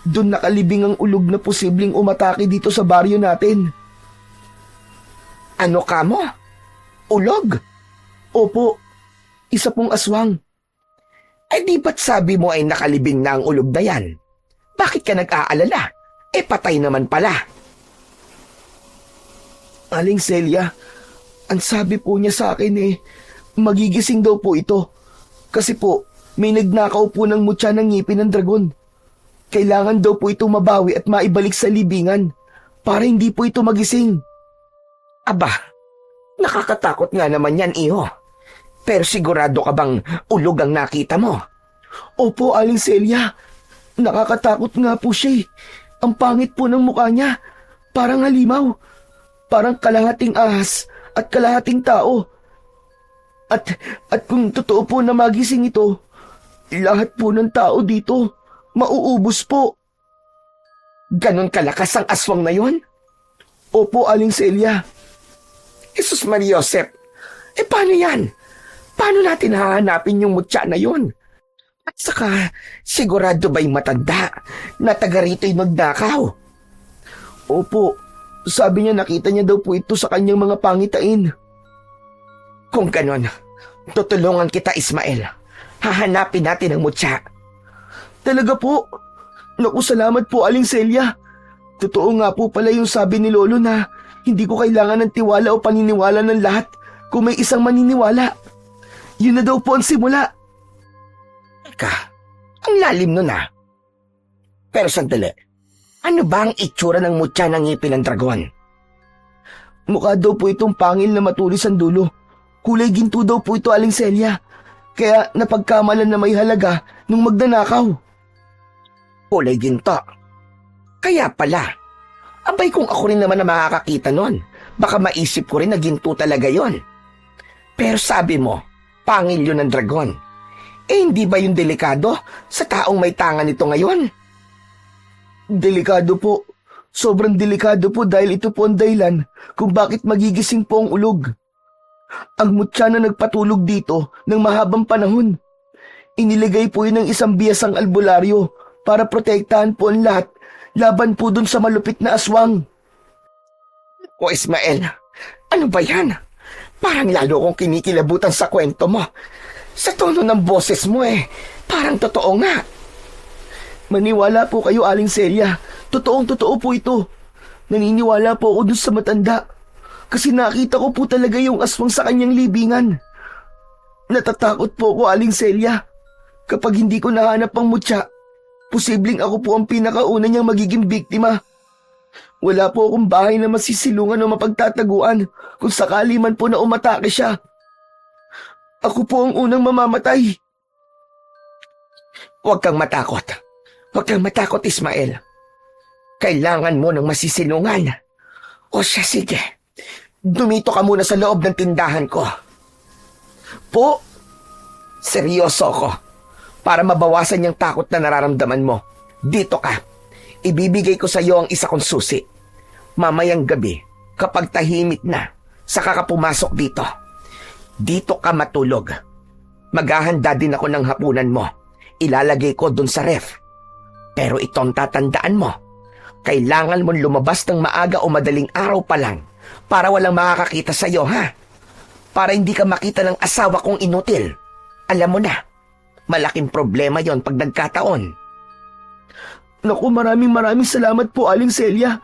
doon nakalibing ang ulog na posibleng umatake dito sa baryo natin.
Ano ka mo? Ulog?
Opo, isa pong aswang.
Eh di ba't sabi mo ay nakalibing na ang ulog na yan? Bakit ka nag-aalala? Eh patay naman pala.
Aling Celia, ang sabi po niya sa akin magigising daw po ito. Kasi po, may nagnakaw po ng mutya ng ngipin ng dragon. Kailangan daw po ito mabawi at maibalik sa libingan para hindi po ito magising.
Aba, nakakatakot nga naman yan, iho. Pero sigurado ka bang ulog ang nakita mo?
Opo, Aling Celia. Nakakatakot nga po siya eh. Ang pangit po ng mukha niya. Parang halimaw. Parang kalahating ahas at kalahating tao. At kung totoo po na magising ito, lahat po ng tao dito mauubos po.
Ganon kalakas ang aswang na yon?
Opo, Aling Celia.
Jesus Maria Josep, paano yan? Paano natin hahanapin yung mutya na yon? At saka, sigurado ba'y matanda na taga rito'y magnakaw?
Opo, sabi niya nakita niya daw po ito sa kanyang mga pangitain.
Kung ganon, tutulungan kita, Ismael. Hahanapin natin ang mutya.
Talaga po? Naku, salamat po, Aling Celia. Totoo nga po pala yung sabi ni Lolo na hindi ko kailangan ng tiwala o paniniwala ng lahat kung may isang maniniwala. Yun na daw po ang simula.
Teka, ang lalim nun ah. Pero sandali, ano ba ang itsura ng mutya ng ngipin ng dragon?
Mukha daw po itong pangil na matulis ang dulo. Kulay ginto daw po ito, Aling Celia. Kaya napagkamalan na may halaga nung magnanakaw.
Kulay ginto. Kaya pala. Abay kung ako rin naman na makakakita nun, baka maisip ko rin na ginto talaga yon. Pero sabi mo, pangil yun ng dragon. Hindi ba yung delikado sa taong may tangan nito ngayon?
Delikado po. Sobrang delikado po dahil ito po ang dahilan kung bakit magigising po ang ulog. Ang mutya na nagpatulog dito ng mahabang panahon. Iniligay po yun ng isang biyasang albularyo para protektahan po ang lahat laban po dun sa malupit na aswang.
O Ismael, ano ba yan? Parang lalo kong kinikilabutan sa kwento mo. Sa tono ng boses mo parang totoo nga.
Maniwala po kayo, Aling Celia. Totoong-totoo po ito. Naniniwala po ako dun sa matanda. Kasi nakita ko po talaga yung aswang sa kanyang libingan. Natatakot po ako, Aling Celia. Kapag hindi ko nahanap ang mutya, posibleng ako po ang pinakauna niyang magiging biktima. Wala po akong bahay na masisilungan o mapagtataguan kung sakali man po na umatake siya. Ako po ang unang mamamatay.
Huwag kang matakot. Huwag kang matakot, Ismael. Kailangan mo ng masisilungan. O siya, sige. Dumito ka muna sa loob ng tindahan ko. Po? Seryoso ko. Para mabawasan yung takot na nararamdaman mo. Dito ka. Ibibigay ko sa iyo ang isa kong susi. Mamayang gabi, kapag tahimik na, saka ka pumasok dito. Dito ka matulog. Maghahanda din ako ng hapunan mo. Ilalagay ko dun sa ref. Pero itong tatandaan mo. Kailangan mong lumabas ng maaga o madaling araw pa lang para walang makakakita sa iyo, ha? Para hindi ka makita ng asawa kong inutil. Alam mo na, malaking problema yon pag nagkataon.
Naku, maraming salamat po, Aling Celia.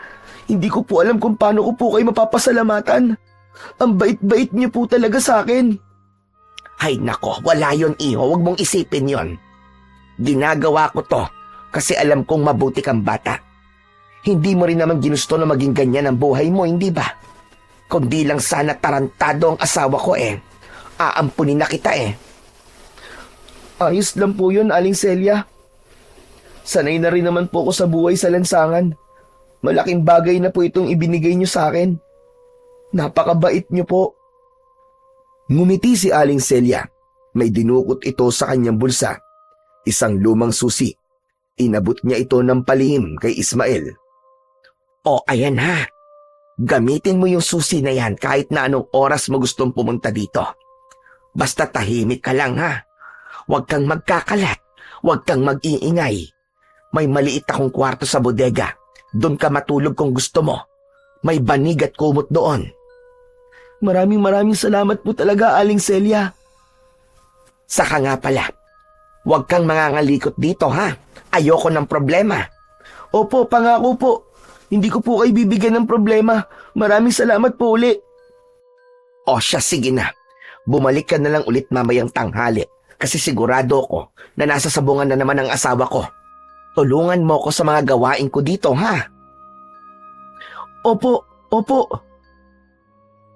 Hindi ko po alam kung paano ko po kayo mapapasalamatan. Ang bait-bait niyo po talaga sa akin.
Ay nako, wala yon iho, huwag mong isipin yon. Ginagawa ko to kasi alam kong mabuti kang bata. Hindi mo rin naman ginusto na maging ganyan ang buhay mo, hindi ba? Kundi lang sana tarantado ang asawa ko aampunin na kita
Ayos lang po yun, Aling Celia. Sanay na rin naman po ako sa buhay sa lansangan. Malaking bagay na po itong ibinigay niyo sa akin. Napakabait niyo po. Ngumiti si Aling Celia. May dinukot ito sa kanyang bulsa. Isang lumang susi. Inabot niya ito ng palihim kay Ismael.
O ayan ha. Gamitin mo yung susi na yan kahit na anong oras mo gustong pumunta dito. Basta tahimik ka lang ha. Huwag kang magkakalat. Huwag kang mag-iingay. May maliit akong kwarto sa bodega. Doon ka matulog kung gusto mo. May banig at kumot doon.
Maraming salamat po talaga, Aling Celia.
Saka nga pala, huwag kang mangangalikot dito ha. Ayoko ng problema.
Opo, pangako po. Hindi ko po kayo bibigyan ng problema. Maraming salamat po uli.
O siya, sige na. Bumalik ka na lang ulit mamayang tanghali. Kasi sigurado ko na nasa sabungan na naman ang asawa ko. Tulungan mo ko sa mga gawain ko dito, ha?
Opo.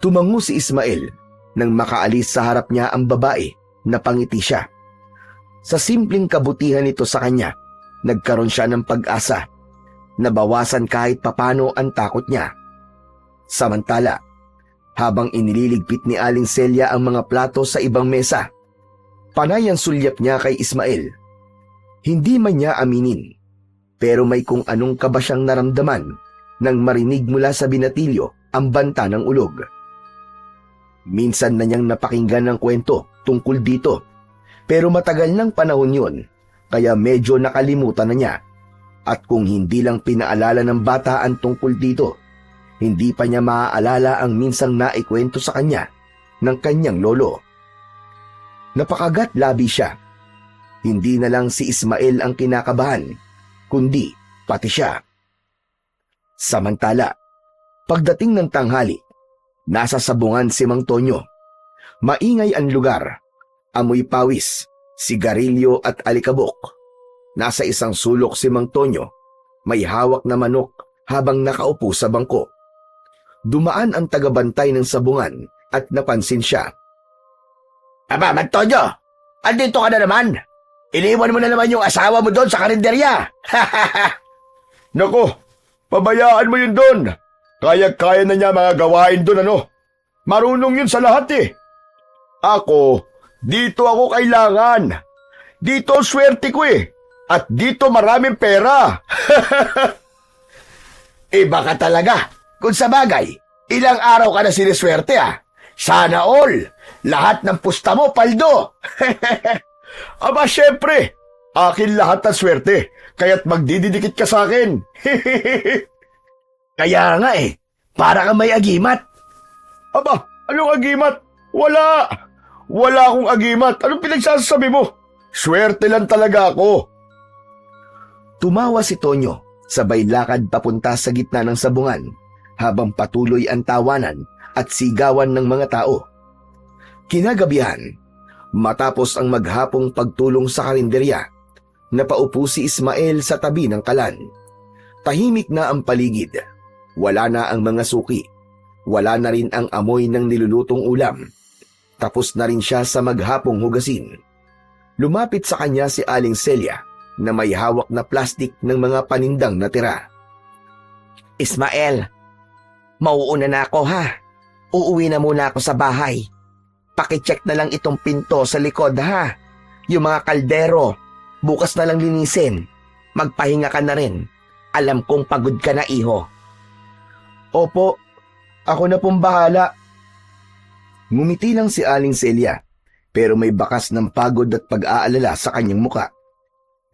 Tumango si Ismael nang makaalis sa harap niya ang babae na pangiti siya. Sa simpleng kabutihan nito sa kanya, nagkaroon siya ng pag-asa. Nabawasan kahit papano ang takot niya. Samantala, habang inililigpit ni Aling Celia ang mga plato sa ibang mesa, panay ang sulyap niya kay Ismael. Hindi man niya aminin, pero may kung anong kaba siyang naramdaman nang marinig mula sa binatilyo ang banta ng ulog. Minsan na niyang napakinggan ng kwento tungkol dito, pero matagal ng panahon yun, kaya medyo nakalimutan na niya. At kung hindi lang pinaalala ng bata ang tungkol dito, hindi pa niya maaalala ang minsang naikwento sa kanya ng kanyang lolo. Napakagat labi siya. Hindi na lang si Ismael ang kinakabahan, kundi pati siya. Samantala, pagdating ng tanghali, nasa sabungan si Mang Tonyo. Maingay ang lugar, amoy pawis, sigarilyo at alikabok. Nasa isang sulok si Mang Tonyo, may hawak na manok habang nakaupo sa bangko. Dumaan ang tagabantay ng sabungan at napansin siya.
Aba, Mang Tonyo! Andito ka na naman! Iniwan mo na naman yung asawa mo doon sa karinderya!
Nako, pabayaan mo yun doon. Kaya-kaya na niya mga gawain doon, ano? Marunong yun sa lahat Ako, dito ako kailangan. Dito ang swerte ko At dito maraming pera.
Iba ka talaga. Kung sa bagay, ilang araw ka na siniswerte Sana all. Lahat ng pusta mo, paldo.
Aba, syempre. Akin lahat ng swerte. Kaya't magdididikit ka sa akin.
Kaya nga para kang may agimat.
Aba, anong agimat? Wala. Wala akong agimat. Anong pinagsasabi mo? Swerte lang talaga ako.
Tumawa si Tonyo, sabay lakad papunta sa gitna ng sabungan, habang patuloy ang tawanan at sigawan ng mga tao. Kinagabihan, matapos ang maghapong pagtulong sa karinderya, napaupo si Ismael sa tabi ng kalan. Tahimik na ang paligid. Wala na ang mga suki. Wala na rin ang amoy ng nilulutong ulam. Tapos na rin siya sa maghapong hugasin. Lumapit sa kanya si Aling Celia na may hawak na plastik ng mga panindang natira.
Ismael, mauuna na ako ha. Uuwi na muna ako sa bahay. Pakicheck na lang itong pinto sa likod ha. Yung mga kaldero, bukas na lang linisin. Magpahinga ka na rin. Alam kong pagod ka na, iho.
Opo, ako na pong bahala. Ngumiti lang si Aling Celia, pero may bakas ng pagod at pag-aalala sa kanyang muka.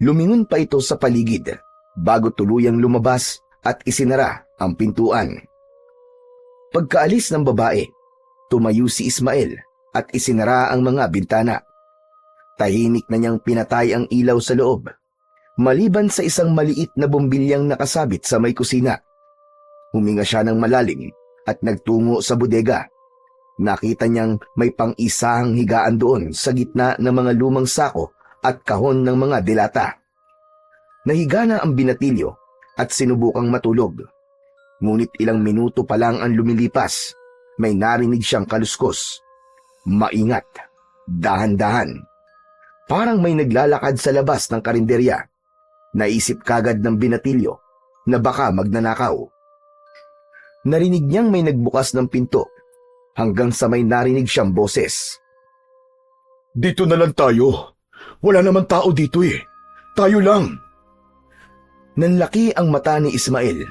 Lumingon pa ito sa paligid bago tuluyang lumabas at isinara ang pintuan. Pagkaalis ng babae, tumayo si Ismael at isinara ang mga bintana. Tahimik na niyang pinatay ang ilaw sa loob, maliban sa isang maliit na bombilyang nakasabit sa may kusina. Huminga siya ng malalim at nagtungo sa bodega. Nakita niyang may pang-isahang higaan doon sa gitna ng mga lumang sako at kahon ng mga delata. Nahiga na ang binatilyo at sinubukang matulog. Ngunit ilang minuto pa lang ang lumilipas, may narinig siyang kaluskos. Maingat, dahan-dahan. Parang may naglalakad sa labas ng karinderya. Naisip kagad ng binatilyo na baka magnanakaw. Narinig niyang may nagbukas ng pinto hanggang sa may narinig siyang boses.
Dito na lang tayo. Wala naman tao dito eh. Tayo lang.
Nanlaki ang mata ni Ismael.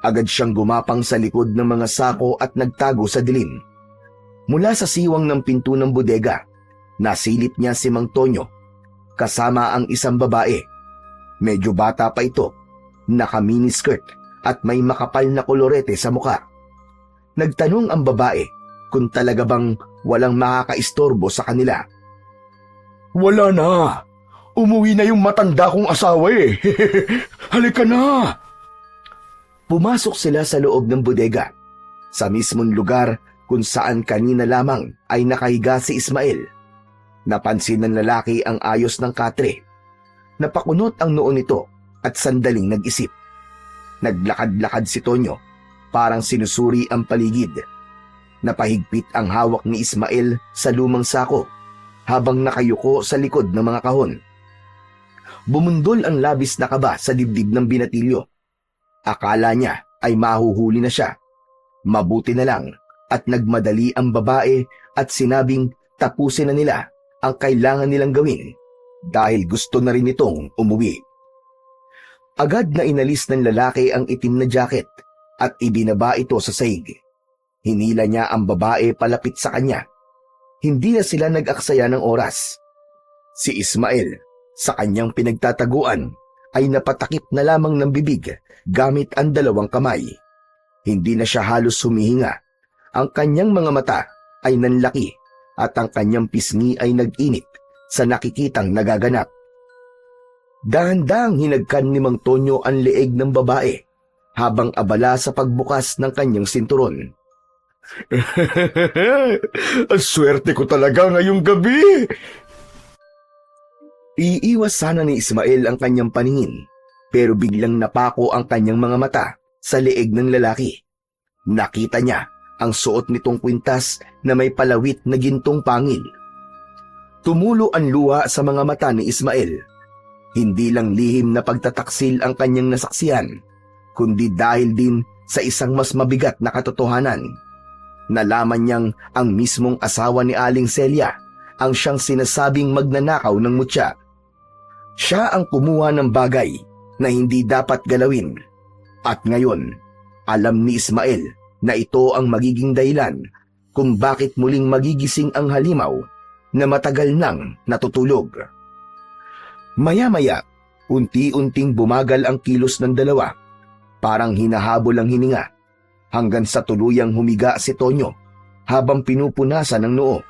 Agad siyang gumapang sa likod ng mga sako at nagtago sa dilim. Mula sa siwang ng pinto ng bodega, nasilip niya si Mang Tonyo, kasama ang isang babae. Medyo bata pa ito, naka-miniskirt at may makapal na kolorete sa muka. Nagtanong ang babae kung talaga bang walang makakaistorbo sa kanila.
Wala na. Umuwi na yung matanda kong asawa eh. Halika na.
Pumasok sila sa loob ng bodega, sa mismong lugar kung saan kanina lamang ay nakahiga si Ismael. Napansin ng lalaki ang ayos ng katre. Napakunot ang noo nito at sandaling nag-isip. Naglakad-lakad si Tonyo, parang sinusuri ang paligid. Napahigpit ang hawak ni Ismael sa lumang sako habang nakayuko sa likod ng mga kahon. Bumundol ang labis na kaba sa dibdib ng binatilyo. Akala niya ay mahuhuli na siya. Mabuti na lang at nagmadali ang babae at sinabing tapusin na nila ang kailangan nilang gawin dahil gusto na rin itong umuwi. Agad na inalis ng lalaki ang itim na jacket at ibinaba ito sa sahig. Hinila niya ang babae palapit sa kanya. Hindi na sila nag-aksaya ng oras. Si Ismael, sa kanyang pinagtataguan, ay napatakip na lamang ng bibig gamit ang dalawang kamay. Hindi na siya halos humihinga. Ang kanyang mga mata ay nanlaki at ang kanyang pisngi ay nag-init sa nakikitang nagaganap. Dahan-dahang hinagkan ni Mang Tonyo ang leeg ng babae habang abala sa pagbukas ng kanyang sinturon.
Ang swerte ko talaga ngayong gabi.
Iiwas sana ni Ismael ang kanyang paningin, pero biglang napako ang kanyang mga mata sa leeg ng lalaki. Nakita niya ang suot nitong kwintas na may palawit na gintong pangil. Tumulo ang luha sa mga mata ni Ismael. Hindi lang lihim na pagtataksil ang kanyang nasaksihan, kundi dahil din sa isang mas mabigat na katotohanan. Nalaman niyang ang mismong asawa ni Aling Celia ang siyang sinasabing magnanakaw ng mutya. Siya ang kumuha ng bagay na hindi dapat galawin. At ngayon, alam ni Ismael na ito ang magiging dahilan kung bakit muling magigising ang halimaw na matagal nang natutulog. Maya-maya, unti-unting bumagal ang kilos ng dalawa. Parang hinahabol ang hininga hanggang sa tuluyang humiga si Tonyo habang pinupunasan ng noo.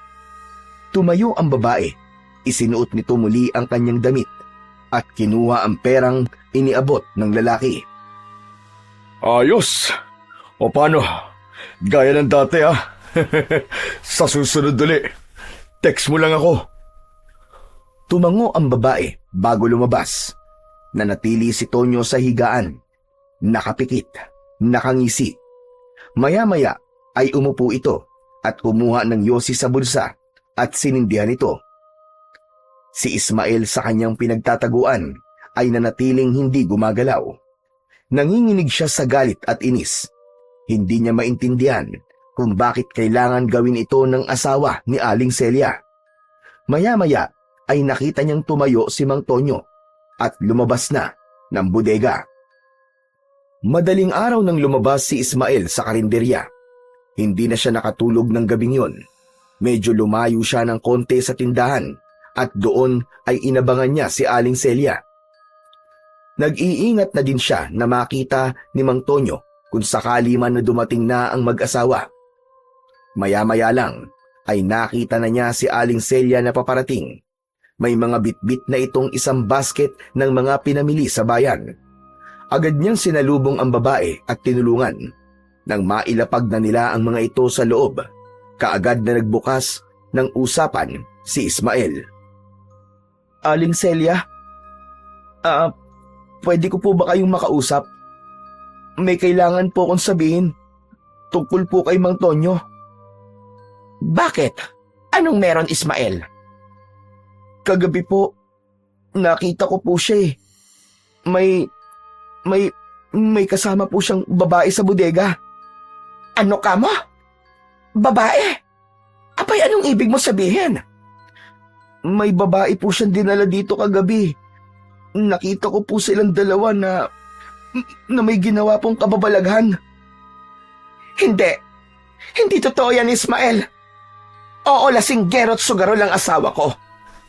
Tumayo ang babae, isinuot nito muli ang kanyang damit at kinuha ang perang iniabot ng lalaki.
Ayos. O paano? Gaya ng dati ah. Sa susunod ulit, text mo lang ako.
Tumango ang babae bago lumabas. Nanatili si Tonyo sa higaan. Nakapikit, nakangisi. Maya-maya ay umupo ito at kumuha ng yosi sa bulsa at sinindihan ito. Si Ismael sa kanyang pinagtataguan ay nanatiling hindi gumagalaw. Nanginginig siya sa galit at inis. Hindi niya maintindihan kung bakit kailangan gawin ito ng asawa ni Aling Celia. Maya-maya ay nakita niyang tumayo si Mang Tonyo at lumabas na ng bodega. Madaling araw nang lumabas si Ismael sa karinderya. Hindi na siya nakatulog ng gabing yun. Medyo lumayo siya ng konti sa tindahan at doon ay inabangan niya si Aling Celia. Nag-iingat na din siya na makita ni Mang Tonyo kung sakali man na dumating na ang mag-asawa. Maya-maya lang ay nakita na niya si Aling Celia na paparating. May mga bitbit na itong isang basket ng mga pinamili sa bayan. Agad niyang sinalubong ang babae at tinulungan. Nang mailapag na nila ang mga ito sa loob, kaagad na nagbukas ng usapan si Ismael. Aling Celia, pwede ko po ba kayong makausap? May kailangan po akong sabihin tungkol po kay Mang Tonyo.
Bakit? Anong meron, Ismael?
Kagabi po, nakita ko po siya eh. May kasama po siyang babae sa bodega.
Ano ka mo? Babae? Abay, anong ibig mo sabihin?
May babae po siyang dinala dito kagabi. Nakita ko po silang dalawa na may ginawa pong kababalaghan.
Hindi. Hindi totoo yan, Ismael. Oo, lasinggero at sugaro lang asawa ko.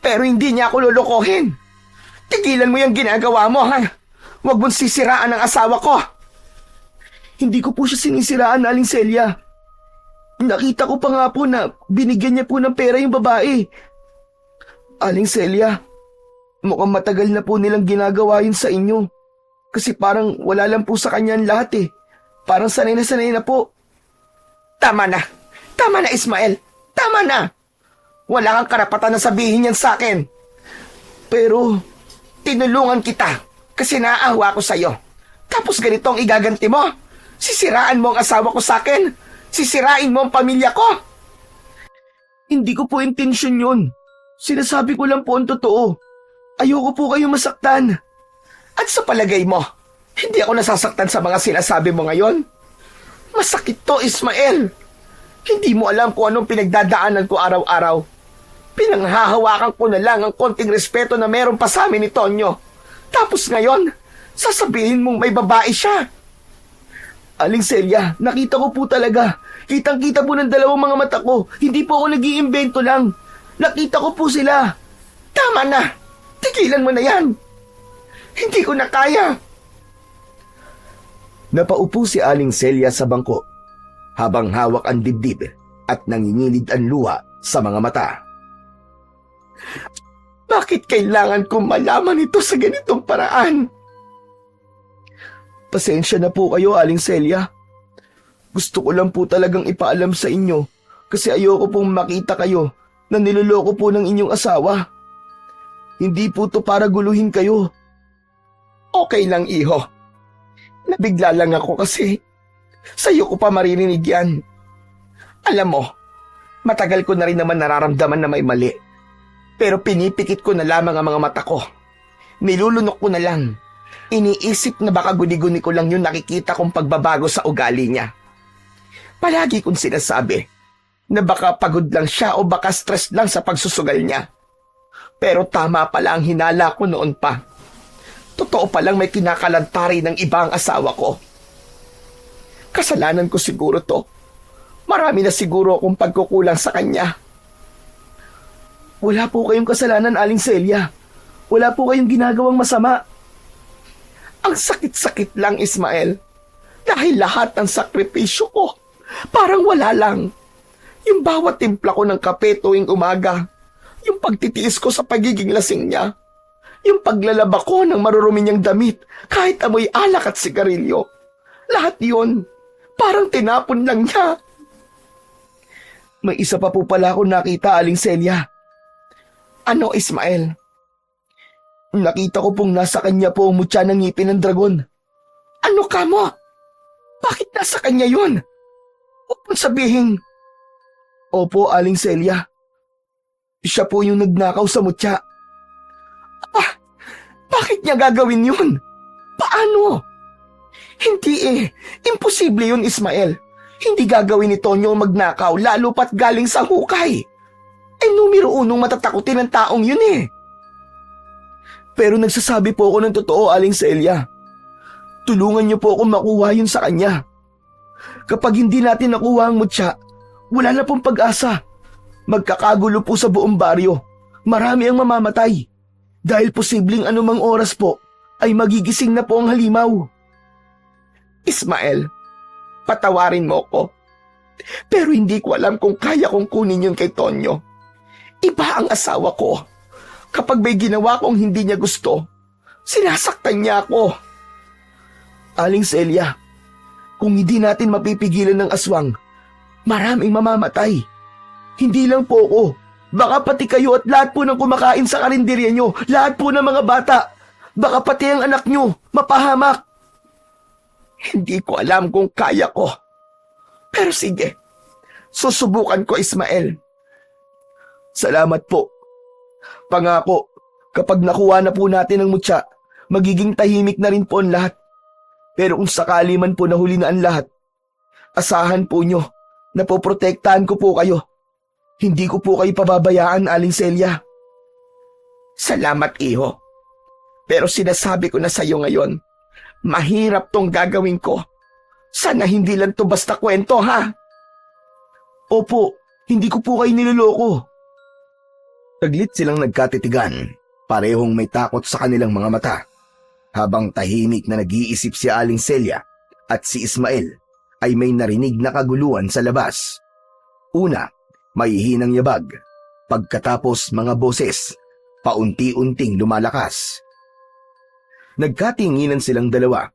Pero hindi niya ako lulukohin. Tigilan mo yung ginagawa mo, ha? Huwag mong sisiraan ang asawa ko.
Hindi ko po siya sinisiraan, Aling Celia. Nakita ko pa nga po na binigyan niya po ng pera yung babae. Aling Celia, mukhang matagal na po nilang ginagawa yun sa inyo. Kasi parang wala lang po sa kanya ang lahat eh. Parang sanay na po.
Tama na. Tama na, Ismael. Tama na. Wala kang karapatan na sabihin yan sa akin.
Pero,
tinulungan kita kasi naaawa ko sa'yo. Tapos ganito ang igaganti mo. Sisiraan mo ang asawa ko sa akin. Sisirain mo ang pamilya ko.
hindi ko po intensyon yun. Sinasabi ko lang po ang totoo. Ayoko po kayo masaktan.
At sa palagay mo, hindi ako nasasaktan sa mga sinasabi mo ngayon? Masakit to, Ismael. Hindi mo alam kung anong pinagdadaanan ko araw-araw. Pinanghahawakan ko na lang ang konting respeto na meron pa sa amin ni Tonyo. Tapos ngayon, sasabihin mong may babae siya.
Aling Celia, nakita ko po talaga. Kitang-kita po ng dalawang mga mata ko. Hindi po ako nag-iimbento lang. Nakita ko po sila.
Tama na. Tigilan mo na yan. Hindi ko na kaya.
Napaupo si Aling Celia sa bangko habang hawak ang dibdib at nangingilid ang luha sa mga mata.
Bakit kailangan kong malaman ito sa ganitong paraan?
Pasensya na po kayo, Aling Celia. Gusto ko lang po talagang ipaalam sa inyo kasi ayoko pong makita kayo na niloloko po ng inyong asawa. Hindi po to para guluhin kayo.
Okay lang, iho. Nabigla lang ako kasi sa'yo ko pa maririnig yan. Alam mo, matagal ko na rin naman nararamdaman na may mali. Pero pinipikit ko na lamang ang mga mata ko. Nilulunok ko na lang. Iniisip na baka guni-guni ko lang yung nakikita kong pagbabago sa ugali niya. Palagi kong sinasabi na baka pagod lang siya o baka stress lang sa pagsusugal niya. Pero tama pala ang hinala ko noon pa. Totoo palang may kinakalantari ng ibang asawa ko. Kasalanan ko siguro to. Marami na siguro akong pagkukulang sa kanya.
Wala po kayong kasalanan, Aling Celia. Wala po kayong ginagawang masama.
Ang sakit-sakit lang, Ismael. Dahil lahat ng sakripisyo ko, parang wala lang. Yung bawat timpla ko ng kape tuwing umaga, yung pagtitiis ko sa pagiging lasing niya, yung paglalaba ko ng marurumi niyang damit kahit amoy alak at sigarilyo. Lahat yon, parang tinapon lang niya.
May isa pa po pala akong nakita, Aling Celia.
Ano, Ismael?
Nakita ko pong nasa kanya po ang mutya ng ngipin ng dragon.
Ano ka mo? Bakit nasa kanya yun? Huwag mong sabihin.
Opo, Aling Celia. Siya po yung nagnakaw sa mutya.
Bakit niya gagawin yun? Paano? Hindi eh. Imposible yun, Ismael. Hindi gagawin ni Tonyo ang magnakaw lalo pat galing sa hukay. Ay numero unong matatakutin ng taong yun eh.
Pero nagsasabi po ako ng totoo, Aling Celia. Tulungan niyo po akong makuha yun sa kanya. Kapag hindi natin nakuha ang mutya, wala na pong pag-asa. Magkakagulo po sa buong baryo. Marami ang mamamatay. Dahil posibleng anumang oras po ay magigising na po ang halimaw.
Ismael, patawarin mo ko. Pero hindi ko alam kung kaya kong kunin yun kay Tonyo. Iba ang asawa ko. Kapag may ginawa kong hindi niya gusto, sinasaktan niya ako.
Aling Celia, kung hindi natin mapipigilan ng aswang, maraming mamamatay. Hindi lang po ako. Baka pati kayo at lahat po ng kumakain sa karinderya nyo, lahat po ng mga bata. Baka pati ang anak nyo, mapahamak.
Hindi ko alam kung kaya ko. Pero sige, susubukan ko, Ismael.
Salamat po. Pangako, kapag nakuha na po natin ang mutya, magiging tahimik na rin po ang lahat. Pero kung sakali man po nahuli na ang lahat, asahan po nyo na poprotektahan ko po kayo. Hindi ko po kayo pababayaan, Aling Celia.
Salamat, iho. Pero sinasabi ko na sa'yo ngayon, mahirap tong gagawin ko. Sana hindi lang to basta kwento, ha?
Opo, hindi ko po kayo niloloko. Taglit silang nagkatitigan, parehong may takot sa kanilang mga mata. Habang tahimik na nag-iisip si Aling Celia at si Ismael ay may narinig na kaguluhan sa labas. Una, may hinang yabag. Pagkatapos mga boses, paunti-unting lumalakas. Nagkatinginan silang dalawa.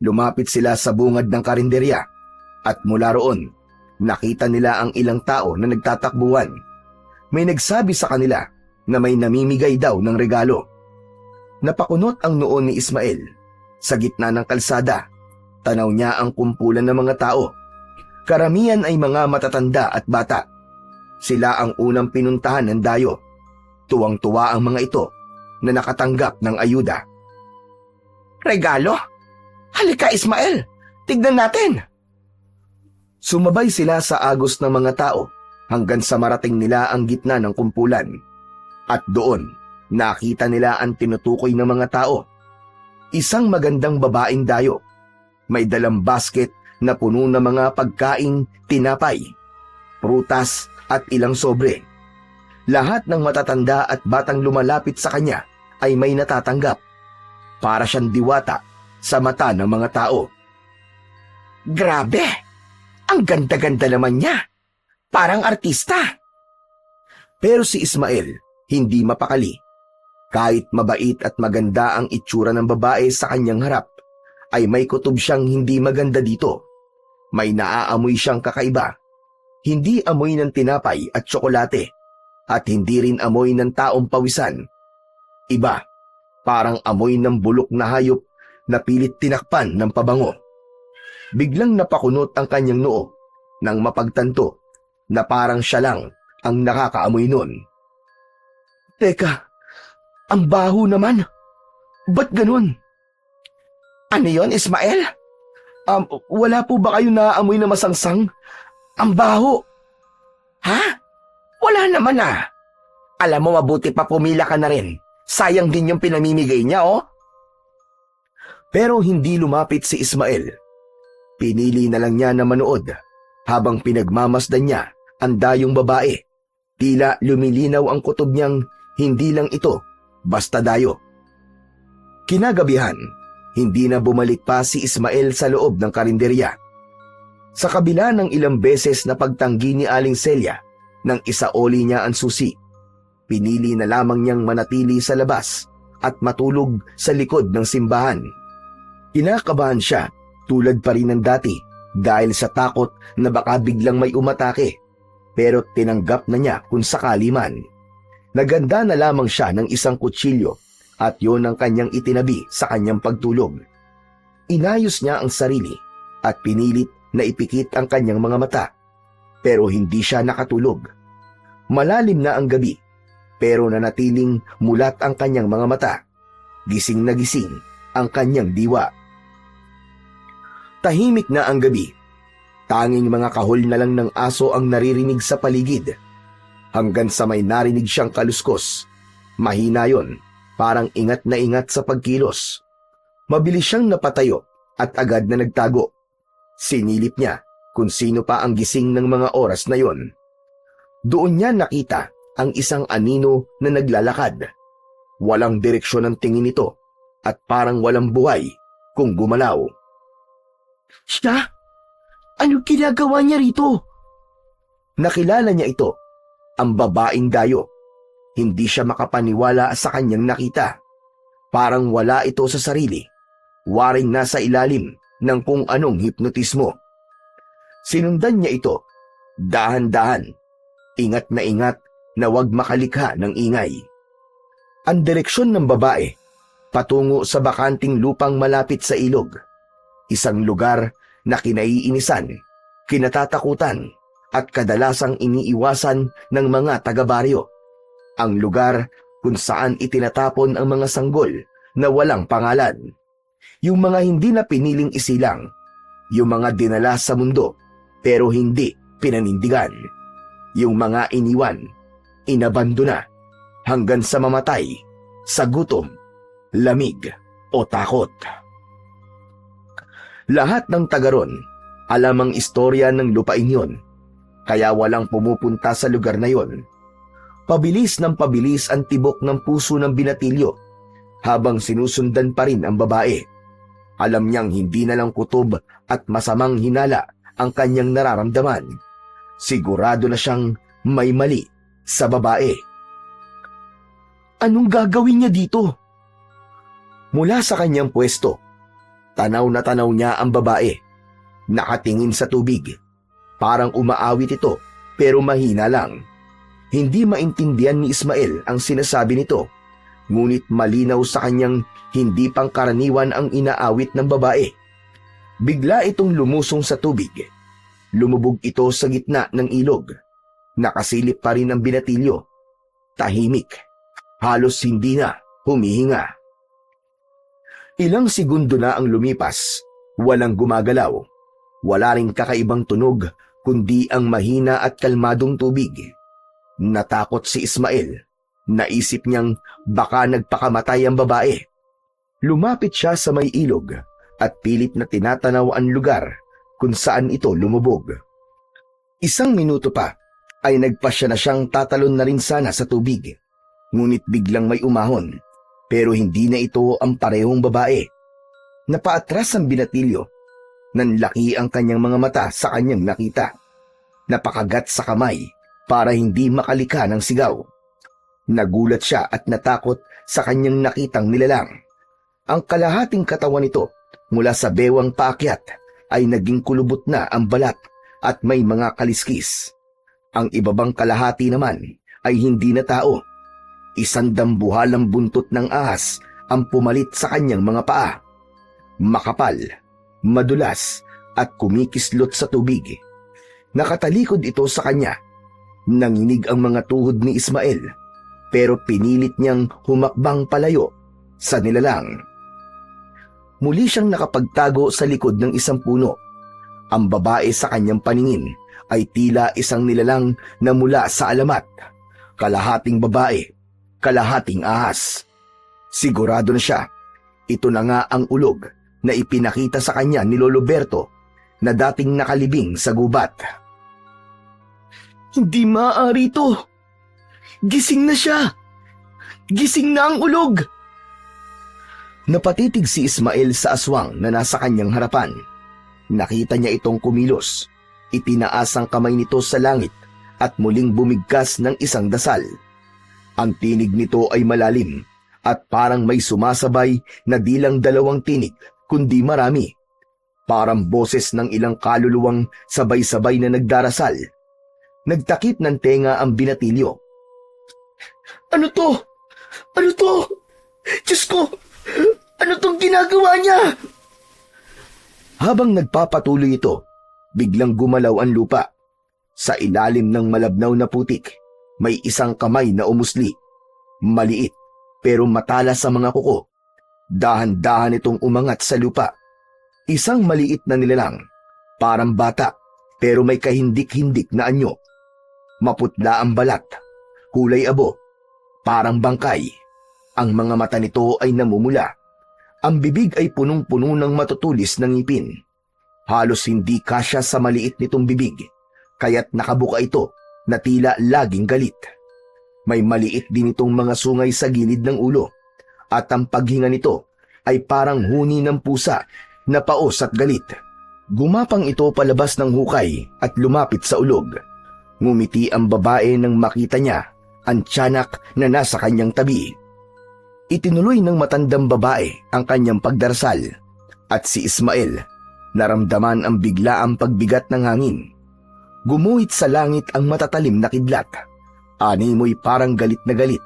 Lumapit sila sa bungad ng karinderya at mula roon, nakita nila ang ilang tao na nagtatakbuhan. May nagsabi sa kanila na may namimigay daw ng regalo. Napakunot ang noo ni Ismael. Sa gitna ng kalsada, tanaw niya ang kumpulan ng mga tao. Karamihan ay mga matatanda at bata. Sila ang unang pinuntahan ng dayo. Tuwang-tuwa ang mga ito na nakatanggap ng ayuda.
Regalo? Halika, Ismael. Tignan natin.
Sumabay sila sa agos ng mga tao hanggang sa marating nila ang gitna ng kumpulan. At doon, nakita nila ang tinutukoy ng mga tao. Isang magandang babaeng dayo. May dalang basket na puno ng mga pagkaing tinapay, prutas at ilang sobre. Lahat ng matatanda at batang lumalapit sa kanya ay may natatanggap. Para siyang diwata sa mata ng mga tao.
Grabe! Ang ganda-ganda naman niya. Parang artista.
Pero si Ismael hindi mapakali. Kahit mabait at maganda ang itsura ng babae sa kanyang harap, ay may kutob siyang hindi maganda dito. May naaamoy siyang kakaiba. Hindi amoy ng tinapay at tsokolate, at hindi rin amoy ng taong pawisan. Iba, parang amoy ng bulok na hayop na pilit tinakpan ng pabango. Biglang napakunot ang kanyang noo nang mapagtanto na parang siya lang ang nakakaamoy nun. Teka, ang baho naman. Ba't ganun?
Ano yon, Ismael?
Wala po ba kayo naaamoy na masangsang? Ang baho.
Ha? Wala naman ah. Alam mo, mabuti pa pumila ka na rin. Sayang din yung pinamimigay niya, oh.
Pero hindi lumapit si Ismael. Pinili na lang niya na manood habang pinagmamasdan niya ang dayong babae. Tila lumilinaw ang kutob niyang hindi lang ito basta dayo. Kinagabihan, hindi na bumalik pa si Ismael sa loob ng karinderya. Sa kabila ng ilang beses na pagtanggi ni Aling Celia nang isaoli niya ang susi, pinili na lamang niyang manatili sa labas at matulog sa likod ng simbahan. Kinakabahan siya tulad pa rin ng dati dahil sa takot na baka biglang may umatake, pero tinanggap na niya kung sakali man. Naganda na lamang siya ng isang kutsilyo at yon ang kanyang itinabi sa kanyang pagtulog. Inayos niya ang sarili at pinilit na ipikit ang kanyang mga mata, pero hindi siya nakatulog. Malalim na ang gabi, pero nanatiling mulat ang kanyang mga mata. Gising na gising ang kanyang diwa. Tahimik na ang gabi. Tanging mga kahol na lang ng aso ang naririnig sa paligid. Hanggang sa may narinig siyang kaluskos. Mahina yon, parang ingat na ingat sa pagkilos. Mabilis siyang napatayo at agad na nagtago. Sinilip niya kung sino pa ang gising ng mga oras na yon. Doon niya nakita ang isang anino na naglalakad. Walang direksyon ang tingin nito at parang walang buhay kung gumalaw.
Siya? Anong ginagawa niya rito?
Nakilala niya ito, ang babaeng dayo. Hindi siya makapaniwala sa kanyang nakita. Parang wala ito sa sarili, waring nasa ilalim ng kung anong hipnotismo. Sinundan niya ito, dahan-dahan, ingat na wag makalikha ng ingay. Ang direksyon ng babae, patungo sa bakanting lupang malapit sa ilog. Isang lugar na kinaiinisan, kinatatakutan, at kadalasang iniiwasan ng mga taga-baryo. Ang lugar kung saan itinatapon ang mga sanggol na walang pangalan. Yung mga hindi na piniling isilang, yung mga dinala sa mundo pero hindi pinanindigan. Yung mga iniwan, inabandona, hanggang sa mamatay, sa gutom, lamig o takot. Lahat ng taga ron, alam ang istorya ng lupain yon, kaya walang pumupunta sa lugar na yon. Pabilis ng pabilis ang tibok ng puso ng binatilyo, habang sinusundan pa rin ang babae. Alam niyang hindi na lang kutob at masamang hinala ang kanyang nararamdaman. Sigurado na siyang may mali sa babae. Anong gagawin niya dito? Mula sa kanyang pwesto, tanaw na tanaw niya ang babae. Nakatingin sa tubig. Parang umaawit ito pero mahina lang. Hindi maintindihan ni Ismael ang sinasabi nito. Ngunit malinaw sa kanyang hindi pangkaraniwan ang inaawit ng babae. Bigla itong lumusong sa tubig. Lumubog ito sa gitna ng ilog. Nakasilip pa rin ang binatilyo. Tahimik. Halos hindi na humihinga. Ilang segundo na ang lumipas. Walang gumagalaw. Wala ring kakaibang tunog kundi ang mahina at kalmadong tubig. Natakot si Ismael. Naisip niyang baka nagpakamatay ang babae. Lumapit siya sa may ilog at pilit na tinatanaw ang lugar kung saan ito lumubog. Isang minuto pa ay nagpasya na siyang tatalon na rin sana sa tubig. Ngunit biglang may umahon, pero hindi na ito ang parehong babae. Napaatras ang binatilyo. Nanlaki ang kanyang mga mata sa kanyang nakita. Napakagat sa kamay para hindi makalika ng sigaw. Nagulat siya at natakot sa kanyang nakitang nilalang. Ang kalahating katawan nito mula sa bewang paakyat ay naging kulubot na ang balat at may mga kaliskis. Ang ibabang kalahati naman ay hindi na tao. Isang dambuhalang buntot ng ahas ang pumalit sa kanyang mga paa. Makapal, madulas at kumikislot sa tubig. Nakatalikod ito sa kanya. Nanginig ang mga tuhod ni Ismael pero pinilit niyang humakbang palayo sa nilalang. Muli siyang nakapagtago sa likod ng isang puno. Ang babae sa kanyang paningin ay tila isang nilalang na mula sa alamat. Kalahating babae, kalahating ahas. Sigurado na siya, ito na nga ang ulog na ipinakita sa kanya ni Lolo Berto na dating nakalibing sa gubat.
Hindi maaari ito. Gising na siya. Gising na ang ulog.
Napatitig si Ismael sa aswang na nasa kanyang harapan. Nakita niya itong kumilos. Itinaas ang kamay nito sa langit at muling bumigkas ng isang dasal. Ang tinig nito ay malalim at parang may sumasabay na di lang dalawang tinig kundi marami. Parang boses ng ilang kaluluwang sabay-sabay na nagdarasal. Nagtakip ng tenga ang binatilyo.
Ano to? Ano to? Diyos ko! Ano tong ginagawa niya?
Habang nagpapatuloy ito, biglang gumalaw ang lupa. Sa ilalim ng malabnaw na putik, may isang kamay na umusli. Maliit, pero matalas sa mga kuko. Dahan-dahan itong umangat sa lupa. Isang maliit na nilalang, parang bata, pero may kahindik-hindik na anyo. Maputla ang balat, kulay abo, parang bangkay. Ang mga mata nito ay namumula. Ang bibig ay punong-puno ng matutulis na ngipin. Halos hindi kasya sa maliit nitong bibig, kaya't nakabuka ito na tila laging galit. May maliit din itong mga sungay sa gilid ng ulo, at ang paghinga nito ay parang huni ng pusa na paos at galit. Gumapang ito palabas ng hukay at lumapit sa ulog. Ngumiti ang babae nang makita niya ang tiyanak na nasa kanyang tabi. Itinuloy ng matandang babae ang kanyang pagdarasal, at si Ismael naramdaman ang biglaang pagbigat ng hangin. Gumuhit sa langit ang matatalim na kidlat. Animoy parang galit na galit.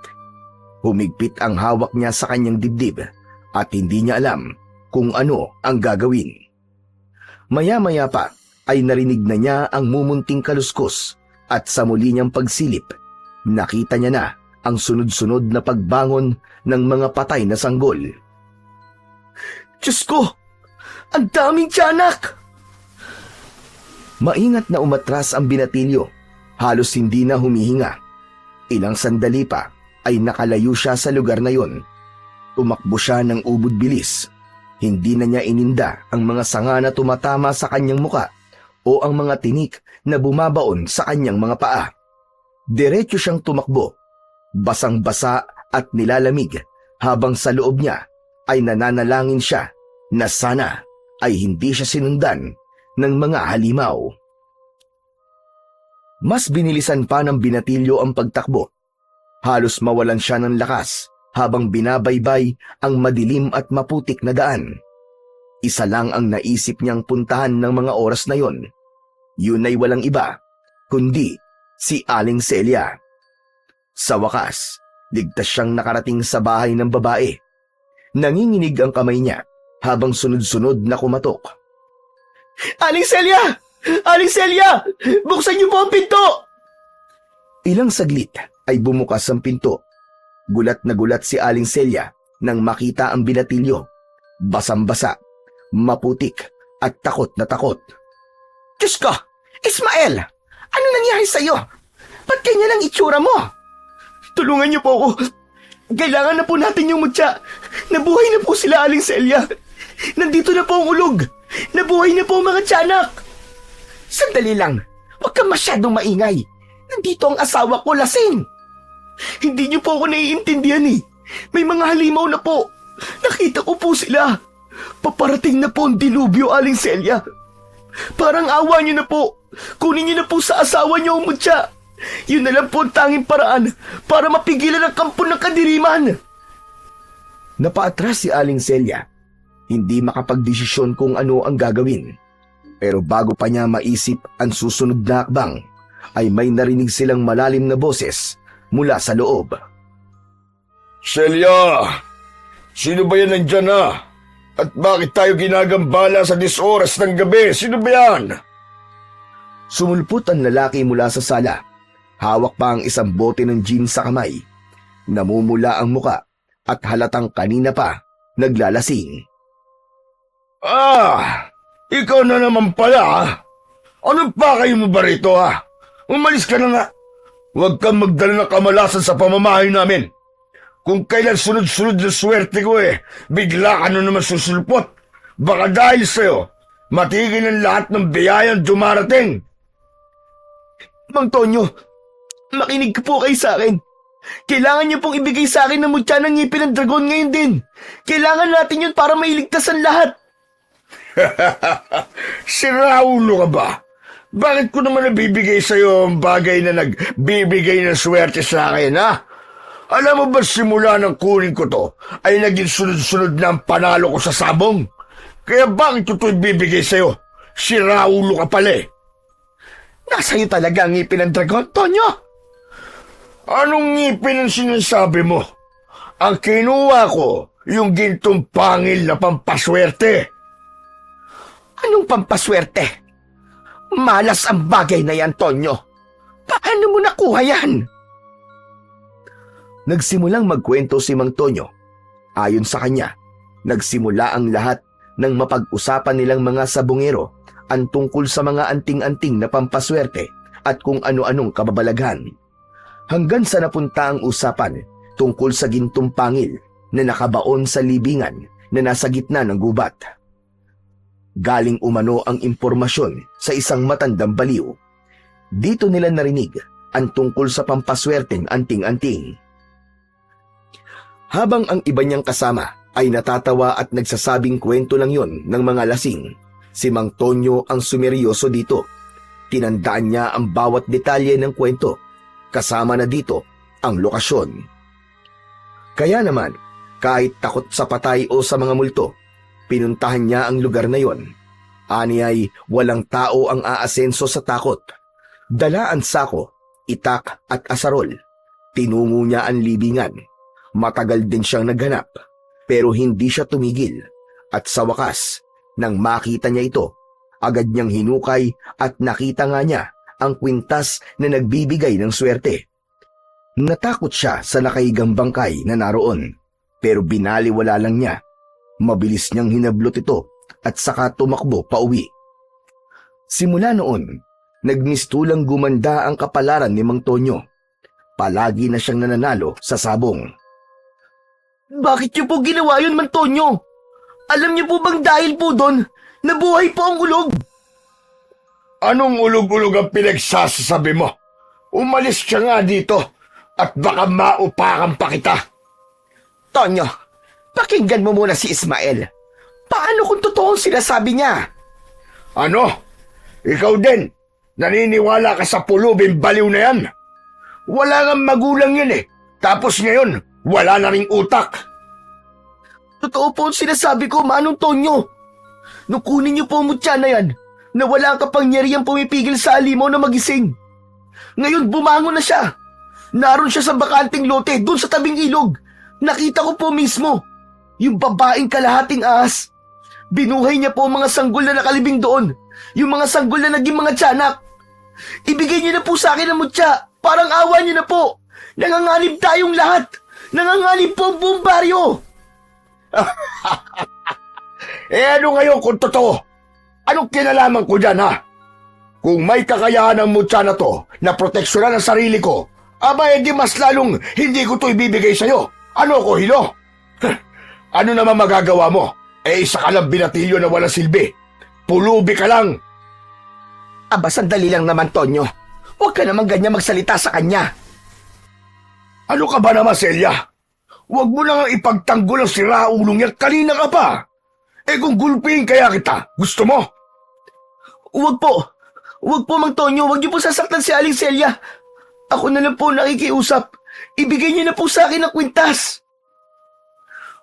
Humigpit ang hawak niya sa kanyang dibdib at hindi niya alam kung ano ang gagawin. Maya-maya pa ay narinig na niya ang mumunting kaluskos at sa muli niyang pagsilip, nakita niya na ang sunod-sunod na pagbangon ng mga patay na sanggol.
Diyos ko! Ang daming tiyanak!
Maingat na umatras ang binatilyo, halos hindi na humihinga. Ilang sandali pa ay nakalayo siya sa lugar na yon. Tumakbo siya ng ubod bilis. Hindi na niya ininda ang mga sanga na tumatama sa kanyang muka o ang mga tinik na bumabaon sa kanyang mga paa. Diretso siyang tumakbo, basang-basa at nilalamig, habang sa loob niya ay nananalangin siya na sana ay hindi siya sinundan ng mga halimaw. Mas binilisan pa ng binatilyo ang pagtakbo. Halos mawalan siya ng lakas habang binabaybay ang madilim at maputik na daan. Isa lang ang naisip niyang puntahan ng mga oras na yon. Yun ay walang iba, kundi si Aling Celia. Sa wakas, ligtas siyang nakarating sa bahay ng babae. Nanginginig ang kamay niya habang sunod-sunod na kumatok.
Aling Celia! Aling Celia! Buksan niyo po ang pinto!
Ilang saglit ay bumukas ang pinto. Gulat na gulat si Aling Celia nang makita ang binatilyo. Basang-basa, maputik at takot na takot.
Diyos ko! Ismael! Ano nangyari sa'yo? Ba't ganyan ang itsura mo? Tulungan niyo po ako. Kailangan na po natin yung mutya. Nabuhay na po sila, Aling Celia. Nandito na po ang ulog. Nabuhay na po ang mga tiyanak. Sandali lang. Huwag kang masyadong maingay. Nandito ang asawa ko, lasing. Hindi niyo po ako naiintindihan eh. May mga halimaw na po. Nakita ko po sila. Paparating na po ang dilubyo, Aling Celia. Parang awa niyo na po. Kunin niyo na po sa asawa niyo ang mutya. Yun na lang po ang tanging paraan para mapigilan ang kampo ng kadiriman.
Napaatras si Aling Celia. Hindi makapagdesisyon kung ano ang gagawin. Pero bago pa niya maisip ang susunod na hakbang, ay may narinig silang malalim na boses mula sa loob.
Celia! Sino ba yan nandyan na? At bakit tayo ginagambala sa 10 oras ng gabi? Sino ba yan?
Sumulpot ang lalaki mula sa sala. Hawak pa ang isang bote ng gin sa kamay. Namumula ang muka at halatang kanina pa naglalasing.
Ikaw na naman pala. Anong pakay mo ba rito Umalis ka na nga. Huwag kang magdala ng kamalasan sa pamamahay namin. Kung kailan sunod-sunod na swerte ko bigla ka na naman susulpot. Baka dahil sa'yo, matigil ang lahat ng biyayang dumarating.
Mang Tonyo, makinig ka po kayo sa akin. Kailangan niyo pong ibigay sa akin ng mutya ng ngipin ng dragon ngayon din. Kailangan natin yun para mailigtas ang lahat.
Siraulo ka ba? Bakit ko naman nabibigay sa'yo ang bagay na nagbibigay ng swerte sa akin, Alam mo ba simula ng kunin ko to, ay naging sunod-sunod na ang panalo ko sa sabong? Kaya bakit ko ito ibibigay sa'yo? Siraulo ka pala
Nasa'yo talaga ang ngipin ng dragon, Tonyo.
Anong ngipin ang sinasabi mo? Ang kinuha ko, yung gintong pangil na pampaswerte.
Anong pampaswerte? Malas ang bagay na yan, Tonyo. Paano mo nakuha yan?
Nagsimulang magkwento si Mang Tonyo. Ayon sa kanya, nagsimula ang lahat ng mapag-usapan nilang mga sabongero ang tungkol sa mga anting-anting na pampaswerte at kung ano-anong kababalaghan. Hanggang sa napunta ang usapan tungkol sa gintong pangil na nakabaon sa libingan na nasa gitna ng gubat. Galing umano ang impormasyon sa isang matandang baliw. Dito nila narinig ang tungkol sa pampaswerteng anting-anting. Habang ang iba niyang kasama ay natatawa at nagsasabing kwento lang yon ng mga lasing, si Mang Tonyo ang sumeryoso dito. Tinandaan niya ang bawat detalye ng kwento, kasama na dito ang lokasyon. Kaya naman, kahit takot sa patay o sa mga multo, pinuntahan niya ang lugar na yon. Ani ay walang tao ang aasenso sa takot. Dala ang sako, itak at asarol. Tinungo niya ang libingan. Matagal din siyang naghanap, pero hindi siya tumigil. At sa wakas, nang makita niya ito, agad niyang hinukay at nakita nga niya ang kwintas na nagbibigay ng swerte. Natakot siya sa nakahigang bangkay na naroon, pero binaliwala lang niya. Mabilis niyang hinablot ito at saka tumakbo pauwi. Simula noon, nagmistulang gumanda ang kapalaran ni Mang Tonyo. Palagi na siyang nananalo sa sabong.
Bakit niyo po ginawa yun, Mang Tonyo? Alam niyo po bang dahil po doon, nabuhay po ang ulog?
Anong ulog-ulog ang pinagsasabi mo? Umalis ka nga dito at baka maupakan pa kita.
Tonyo, pakinggan mo muna si Ismael. Paano kung totoong sinasabi niya?
Ano? Ikaw din? Naniniwala ka sa pulubing baliw na yan? Wala kang magulang yun eh. Tapos ngayon, wala na ring utak.
Totoo po ang sinasabi ko, Manong Tonyo. Nung kunin niyo po ang mutya na yan, na wala ang kapangyarihang pumipigil sa alimaw na magising. Ngayon bumangon na siya. Naroon siya sa bakanting lote, doon sa tabing ilog. Nakita ko po mismo, yung babaeng kalahating ahas. Binuhay niya po ang mga sanggol na nakalibing doon, yung mga sanggol na naging mga tiyanak. Ibigay niyo na po sa akin ang mutya, parang awa niyo na po. Nanganganib tayong lahat. Nanganganib po ang buong baryo.
Ano ngayon kung totoo? Anong kinalaman ko dyan, ha? Kung may kakayahan ng mutya na to na proteksyonan ang sarili ko, aba edi mas lalong hindi ko to ibibigay sa'yo. Ano ko, Hilo? Ano naman magagawa mo? Isa ka lang binatilyo na walang silbi. Pulubi ka lang.
Aba, sandali lang naman, Tonyo. Huwag ka naman ganyan magsalita sa kanya.
Ano ka ba naman, Celia? Huwag mo lang ipagtanggol ang siraulong yan. Kanina ka pa. Kung gulpihin kaya kita, gusto mo?
Huwag po. Huwag po, Mang Tonyo. Huwag niyo po sasaktan si Aling Celia. Ako na lang po nakikiusap. Ibigay niyo na po sa akin ang kwintas.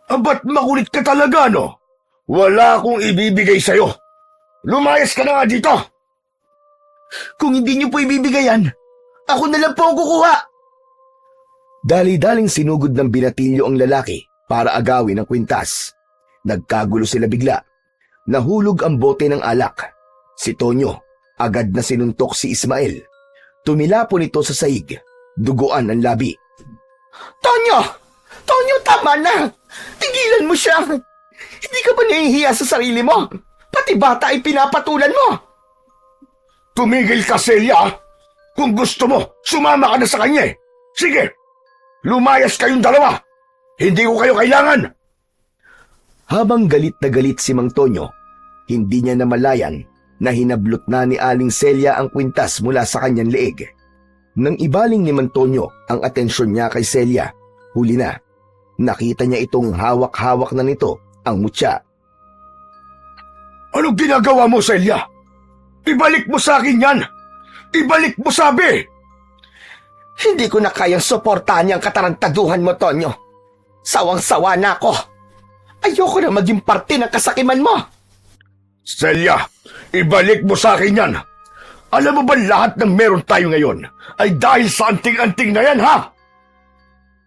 Ba't makulit ka talaga, no? Wala akong ibibigay sa'yo. Lumayas ka na nga dito.
Kung hindi niyo po ibibigay yan, ako na lang po ang kukuha.
Dali-daling sinugod ng binatilyo ang lalaki para agawin ang kwintas. Nagkagulo sila bigla. Nahulog ang bote ng alak. Si Tonyo, agad na sinuntok si Ismael. Tumilapon ito sa saig. Duguan ang labi.
Tonyo! Tonyo, tama na! Tigilan mo siya! Hindi ka ba nahihiya sa sarili mo? Pati bata ay pinapatulan mo!
Tumigil ka, Celia. Kung gusto mo, sumama ka na sa kanya. Sige, lumayas kayong dalawa. Hindi ko kayo kailangan.
Habang galit na galit si Mang Tonyo, hindi niya namalayan na hinablot na ni Aling Celia ang kwintas mula sa kanyang leeg. Nang ibaling ni Mang Tonyo ang atensyon niya kay Celia, huli na. Nakita niya itong hawak-hawak na nito ang mutya.
Anong ginagawa mo, Celia? Ibalik mo sa akin yan! Ibalik mo, sabi!
Hindi ko na kayang suportahan niyang katarantaduhan mo, Tonyo. Sawang-sawa na ako. Ayoko na maging parte ng kasakiman mo.
Celia, ibalik mo sa akin yan! Alam mo ba lahat ng meron tayo ngayon ay dahil sa anting-anting na yan, ha?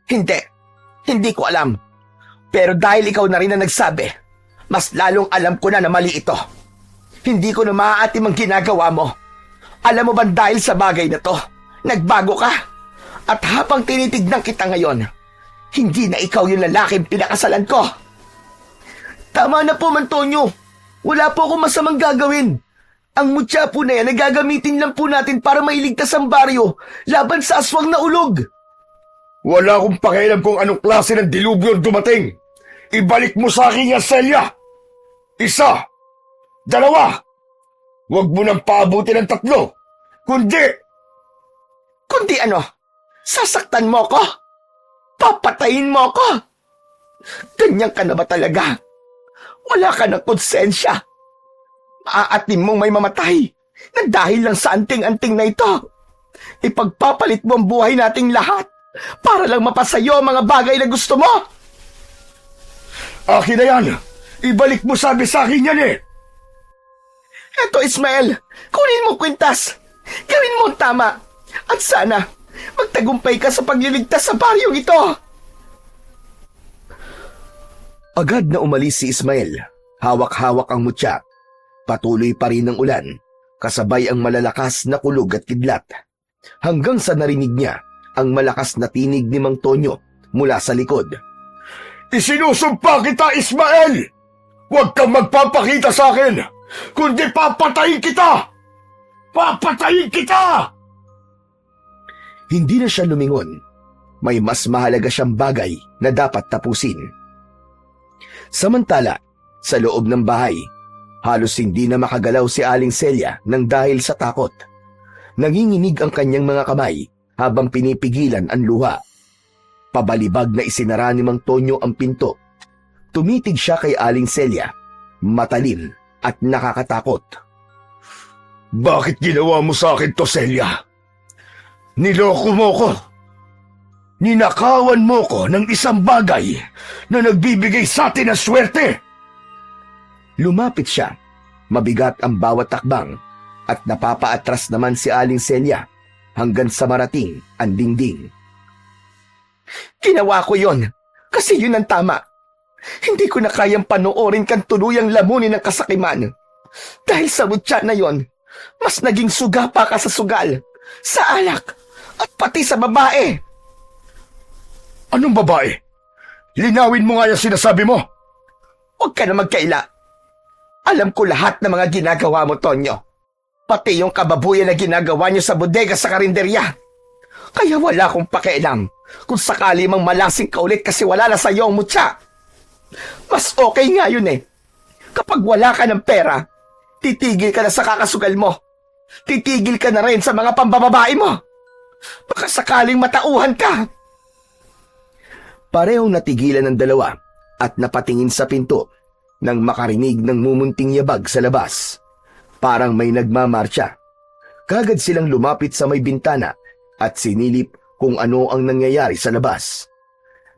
Hindi. Hindi ko alam. Pero dahil ikaw na rin na nagsabi, mas lalong alam ko na mali ito. Hindi ko na maaatim ang ginagawa mo. Alam mo ba dahil sa bagay na to, nagbago ka? At habang tinitignan kita ngayon, hindi na ikaw yung lalaking pinakasalan ko. Tama na po, Mang Tonyo. Wala po akong masamang gagawin.
Ang mutya po na yan ay gagamitin lang po natin para mailigtas ang baryo laban sa aswang na ulog.
Wala akong pakialam kung anong klase ng dilubyo ang dumating. Ibalik mo sa akin yan, Celia. 1, 2. Huwag mo nang paabutin ng 3.
Kundi ano? Sasaktan mo ko? Papatayin mo ko? Ganyan ka na ba talaga? Wala ka ng konsensya. Maaatim mong may mamatay na dahil lang sa anting-anting na ito. Ipagpapalit mo ang buhay nating lahat para lang mapasayo ang mga bagay na gusto mo.
Akin na yan. Ibalik mo sabi sa akin yan eh.
Eto, Ismael, kunin mo kwintas. Gawin mo ang tama. At sana, magtagumpay ka sa pagliligtas sa baryong ito.
Agad na umalis si Ismael. Hawak-hawak ang mutya. Patuloy pa rin ang ulan, kasabay ang malalakas na kulog at kidlat. Hanggang sa narinig niya ang malakas na tinig ni Mang Tonyo mula sa likod.
Isinusumpa kita, Ismael! Huwag kang magpapakita sa akin, kundi papatayin kita! Papatayin kita!
Hindi na siya lumingon. May mas mahalaga siyang bagay na dapat tapusin. Samantala, sa loob ng bahay, halos hindi na makagalaw si Aling Celia nang dahil sa takot. Nanginginig ang kanyang mga kamay habang pinipigilan ang luha. Pabalibag na isinara ni Mang Tonyo ang pinto. Tumitig siya kay Aling Celia, matalim at nakakatakot.
Bakit ginawa mo sa akin to, Celia? Niloko mo ko. Ninakawan mo ko ng isang bagay na nagbibigay sa atin ng swerte.
Lumapit siya. Mabigat ang bawat takbang at napapaatras naman si Aling Celia hanggang sa marating ang dingding.
Ginawa ko yon kasi yun ang tama. Hindi ko na kayang panoorin kang tuluyang lamunin ng kasakiman. Dahil sa mutya na yon, mas naging suga pa ka sa sugal, sa alak, at pati sa babae.
Anong babae? Linawin mo nga yung sinasabi mo.
Huwag ka na magkaila. Alam ko lahat ng mga ginagawa mo, Tonyo. Pati yung kababuyan na ginagawa niyo sa bodega sa karinderya. Kaya wala akong pakialam kung sakali mang malasing ka ulit kasi wala na sa iyo ang mutya. Mas okay nga yun eh. Kapag wala ka ng pera, titigil ka na sa kakasugal mo. Titigil ka na rin sa mga pambababae mo. Baka sakaling matauhan ka.
Parehong natigilan ng dalawa at napatingin sa pinto nang makarinig ng mumunting yabag sa labas. Parang may nagmamarcha. Kagad silang lumapit sa may bintana at sinilip kung ano ang nangyayari sa labas.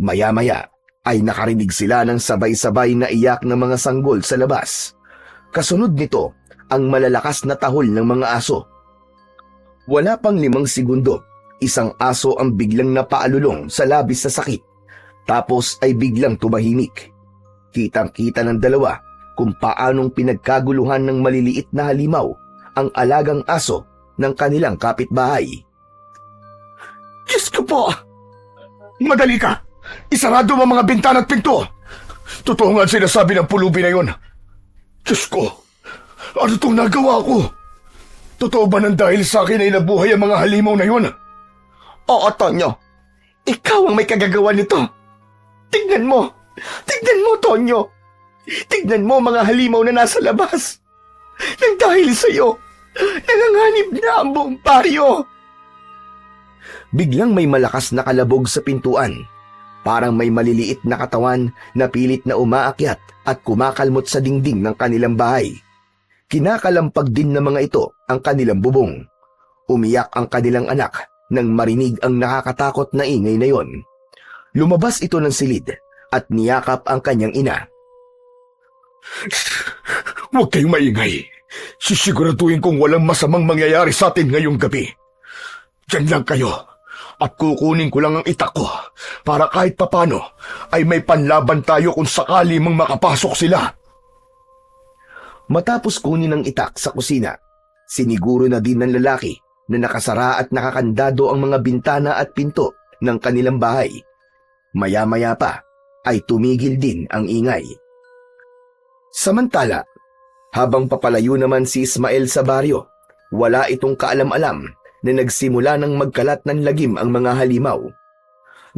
Maya-maya ay nakarinig sila ng sabay-sabay na iyak ng mga sanggol sa labas. Kasunod nito ang malalakas na tahol ng mga aso. Wala pang 5 segundo, isang aso ang biglang napaalulong sa labis na sakit. Tapos ay biglang tumahimik. Kitang-kita ng dalawa kung paanong pinagkaguluhan ng maliliit na halimaw ang alagang aso ng kanilang kapitbahay.
Diyos ko po!
Madali ka! Isarado mo mga bintana at pinto! Totoo nga sinasabi ng pulubi na yun. Diyos ko! Ano itong nagawa ko? Totoo ba nang dahil sa akin ay nabuhay ang mga halimaw na yun?
Oo, Tonyo. Ikaw ang may kagagawa nito. Tignan mo! Tignan mo, Tonyo! Tignan mo mga halimaw na nasa labas! Nang dahil sa'yo, nanganganib na ang buong baryo!
Biglang may malakas na kalabog sa pintuan. Parang may maliliit na katawan na pilit na umaakyat at kumakalmot sa dingding ng kanilang bahay. Kinakalampag din ng mga ito ang kanilang bubong. Umiyak ang kanilang anak nang marinig ang nakakatakot na ingay na yon. Lumabas ito ng silid at niyakap ang kanyang ina.
Huwag kayong maingay. Sisiguraduhin kong walang masamang mangyayari sa atin ngayong gabi. Diyan lang kayo at kukunin ko lang ang itak ko para kahit papano ay may panlaban tayo kung sakali mang makapasok sila.
Matapos kunin ang itak sa kusina, siniguro na din ng lalaki na nakasara at nakakandado ang mga bintana at pinto ng kanilang bahay. Maya-maya pa ay tumigil din ang ingay. Samantala, Habang papalayo naman si Ismael sa baryo, wala itong kaalam-alam na nagsimula ng magkalat ng lagim ang mga halimaw.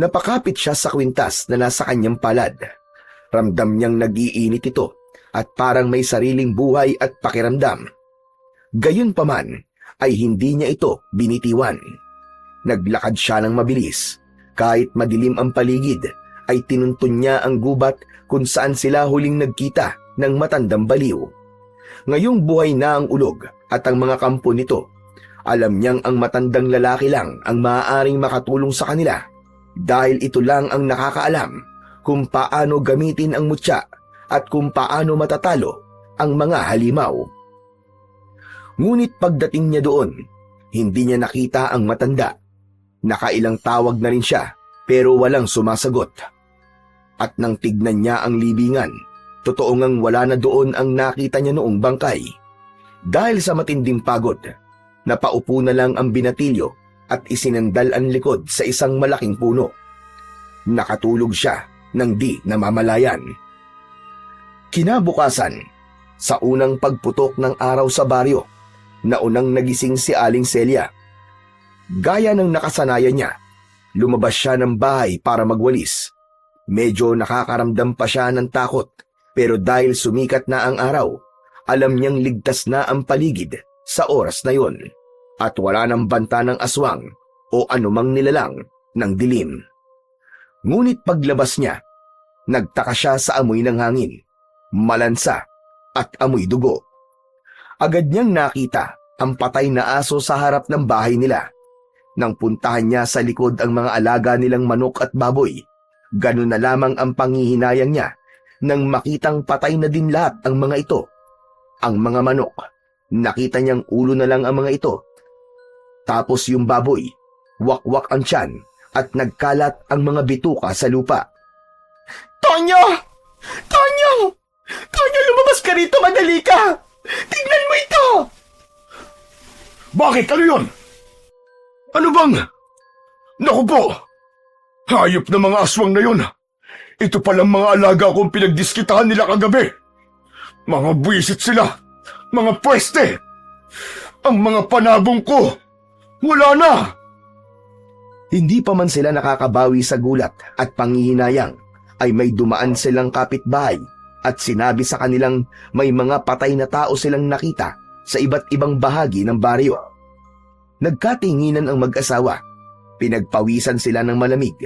Napakapit siya sa kwintas na nasa kanyang palad. Ramdam niyang nag-iinit ito at parang may sariling buhay at pakiramdam. Gayunpaman ay hindi niya ito binitiwan. Naglakad siya ng mabilis. Kahit madilim ang paligid, ay tinuntun niya ang gubat kung saan sila huling nagkita ng matandang baliw. Ngayong buhay na ang ulog at ang mga kampo nito, alam niyang ang matandang lalaki lang ang maaaring makatulong sa kanila dahil ito lang ang nakakaalam kung paano gamitin ang mutya at kung paano matatalo ang mga halimaw. Ngunit pagdating niya doon, hindi niya nakita ang matanda. Nakailang tawag na rin siya pero walang sumasagot. At nang tignan niya ang libingan, totoo ngang wala na doon ang nakita niya noong bangkay. Dahil sa matinding pagod, napaupo na lang ang binatilyo at isinandal ang likod sa isang malaking puno. Nakatulog siya nang di namamalayan. Kinabukasan, sa unang pagputok ng araw sa baryo, naunang nagising si Aling Celia. Gaya ng nakasanayan niya, lumabas siya ng bahay para magwalis. Medyo nakakaramdam pa siya ng takot, pero dahil sumikat na ang araw, alam niyang ligtas na ang paligid sa oras na yon at wala nang banta ng aswang o anumang nilalang ng dilim. Ngunit paglabas niya, nagtaka siya sa amoy ng hangin, malansa at amoy dugo. Agad niyang nakita ang patay na aso sa harap ng bahay nila. Nang puntahan niya sa likod ang mga alaga nilang manok at baboy, ganun na lamang ang panghihinayang niya nang makitang patay na din lahat ang mga ito. Ang mga manok, nakita niyang ulo na lang ang mga ito. Tapos yung baboy, wakwak ang tiyan at nagkalat ang mga bituka sa lupa.
Tonyo! Tonyo! Tonyo, lumabas ka rito, madali ka! Tingnan mo ito!
Bakit? Ano yun? Ano bang? Naku po! Hayop na mga aswang na yun. Ito palang mga alaga kong pinagdiskitahan nila kagabi. Mga buwisit sila. Mga pweste. Ang mga panabong ko. Wala na.
Hindi pa man sila nakakabawi sa gulat at panghihinayang, ay may dumaan silang kapitbahay at sinabi sa kanilang may mga patay na tao silang nakita sa iba't ibang bahagi ng baryo. Nagkatinginan ang mag-asawa. Pinagpawisan sila ng malamig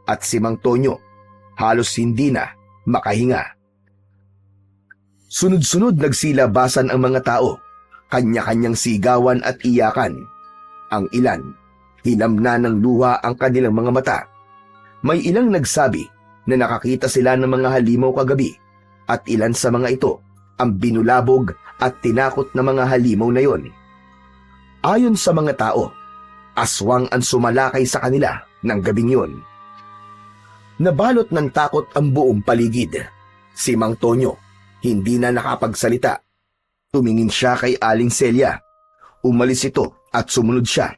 at si Mang Tonyo halos hindi na makahinga. Sunod-sunod nagsilabasan ang mga tao, kanya-kanyang sigawan at iyakan. Ang ilan, hinamna ng luha ang kanilang mga mata. May ilang nagsabi na nakakita sila ng mga halimaw kagabi at ilan sa mga ito ang binulabog at tinakot na mga halimaw na yon. Ayon sa mga tao, aswang ang sumalakay sa kanila ng gabing yon. Nabalot ng takot ang buong paligid. Si Mang Tonyo hindi na nakapagsalita. Tumingin siya kay Aling Celia. Umalis ito at sumunod siya.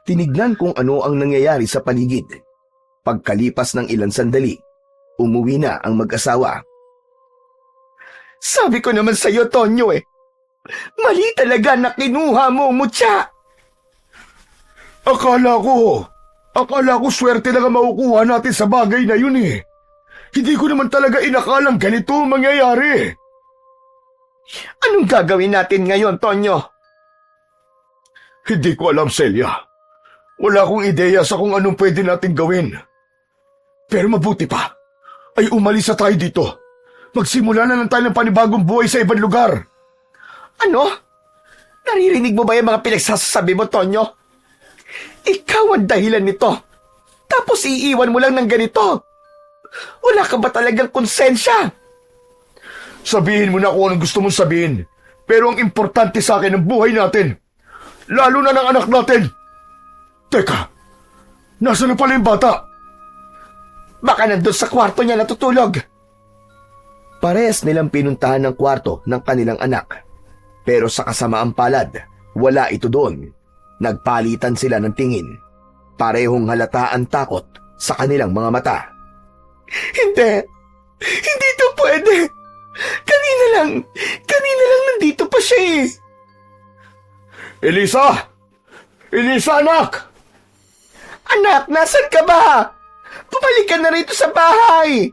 Tinignan kung ano ang nangyayari sa paligid. Pagkalipas ng ilang sandali, umuwi na ang mag-asawa.
Sabi ko naman sa iyo, Tonyo mali talaga na kinuha mo, mutya.
Akala ko swerte lang ang makukuha natin sa bagay na yun eh. Hindi ko naman talaga inakalang ganito ang mangyayari.
Anong gagawin natin ngayon, Tonyo?
Hindi ko alam, Celia. Wala akong ideya sa kung anong pwede nating gawin. Pero mabuti pa, ay umalis na tayo dito. Magsimula na lang tayo ng panibagong buhay sa ibang lugar.
Ano? Naririnig mo ba yung mga pinagsasabi mo, Tonyo? Ikaw ang dahilan nito. Tapos iiwan mo lang ng ganito. Wala ka ba talagang konsensya?
Sabihin mo na kung anong gusto mong sabihin. Pero ang importante sa akin ang buhay natin. Lalo na ng anak natin. Teka, nasaan na pala yung bata?
Baka nandun sa kwarto niya natutulog.
Parehas nilang pinuntahan ng kwarto ng kanilang anak. Pero sa kasamaang palad, wala ito doon. Nagpalitan sila ng tingin. Parehong halata ang takot sa kanilang mga mata.
Hindi ito pwede. Kanina lang nandito pa siya eh.
Elisa! Elisa, anak!
Anak, nasan ka ba? Bumalik ka na rito sa bahay.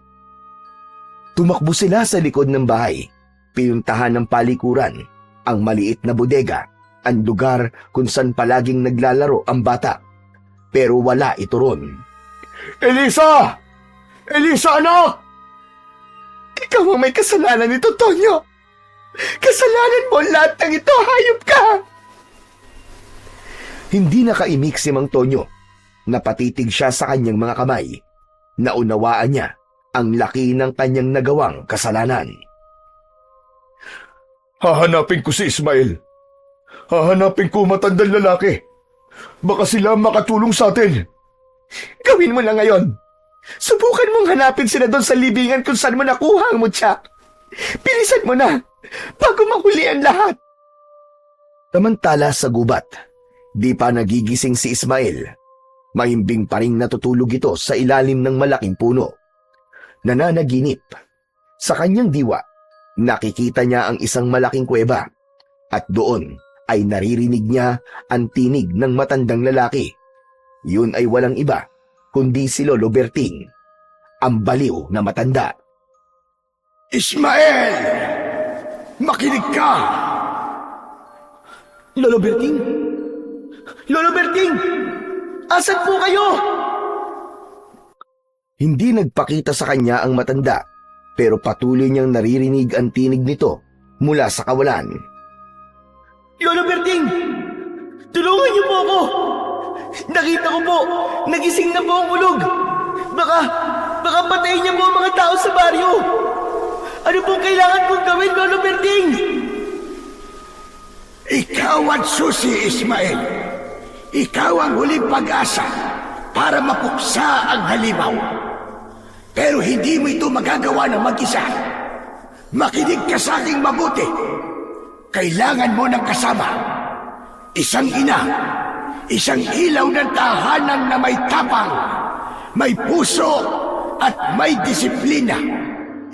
Tumakbo sila sa likod ng bahay. Pinuntahan ng palikuran ang maliit na bodega, ang lugar kung saan palaging naglalaro ang bata. Pero wala ito ron.
Elisa! Elisa, anak!
Ikaw ang may kasalanan nito, Tonyo. Kasalanan mo lahat ng ito, hayop ka!
Hindi nakaimik si Mang Tonyo. Napatitig siya sa kanyang mga kamay. Naunawaan niya ang laki ng kanyang nagawang kasalanan.
Hahanapin ko si Ismael. Hahanapin ko matandang lalaki. Baka sila makatulong sa atin.
Gawin mo na ngayon. Subukan mong hanapin sila doon sa libingan kung saan mo nakuha ang mutya. Bilisan mo na, bago mahuli ang lahat.
Samantala sa gubat, di pa nagigising si Ismael. Mahimbing pa ring natutulog ito sa ilalim ng malaking puno. Nananaginip. Sa kanyang diwa, nakikita niya ang isang malaking kuweba. At doon ay naririnig niya ang tinig ng matandang lalaki. Yun ay walang iba, kundi si Lolo Berting, ang baliw na matanda.
Ismael! Makinig ka!
Lolo Berting? Lolo Berting! Asan po kayo?
Hindi nagpakita sa kanya ang matanda, pero patuloy niyang naririnig ang tinig nito mula sa kawalan.
Lolo Berting! Tulungan niyo po ako! Nakita ko po, nagising na po ang ulog. Baka patayin niya po ang mga tao sa baryo. Ano pong kailangan kong gawin, Lolo Berting?
Ikaw ang susi, Ismael. Ikaw ang huling pag-asa para mapuksa ang halimaw. Pero hindi mo ito magagawa ng mag-isa. Makinig ka sa aking mabuti. Kailangan mo ng kasama. Isang ina, isang ilaw ng tahanan na may tapang, may puso at may disiplina.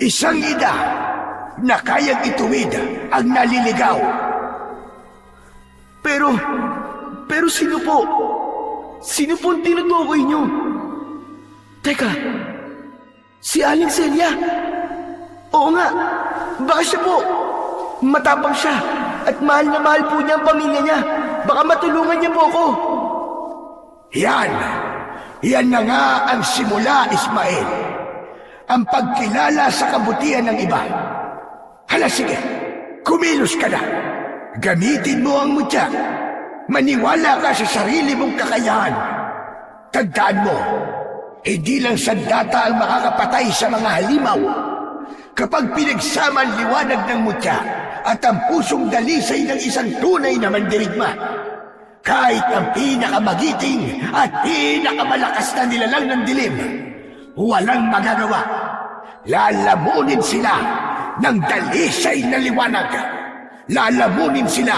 Isang ina na kayang ituwid ang naliligaw.
Pero sino po? Sino po ang tinutukoy niyo? Teka, si Aling Celia? Oo nga, baka siya po. Matapang siya at mahal na mahal po niya ang pamilya niya. Baka matulungan niya po ako.
Yan na nga ang simula, Ismael. Ang pagkilala sa kabutihan ng iba. Hala, sige, kumilos ka na. Gamitin mo ang mutya. Maniwala ka sa sarili mong kakayahan. Tandaan mo, hindi lang sandata ang makakapatay sa mga halimaw. Kapag pinagsama ang liwanag ng mutya at ang pusong dalisay ng isang tunay na mandirigma, kahit ang pinakamagiting at pinakamalakas na nilalang ng dilim, walang magagawa. Lalamunin sila ng dalisay na liwanag. Lalamunin sila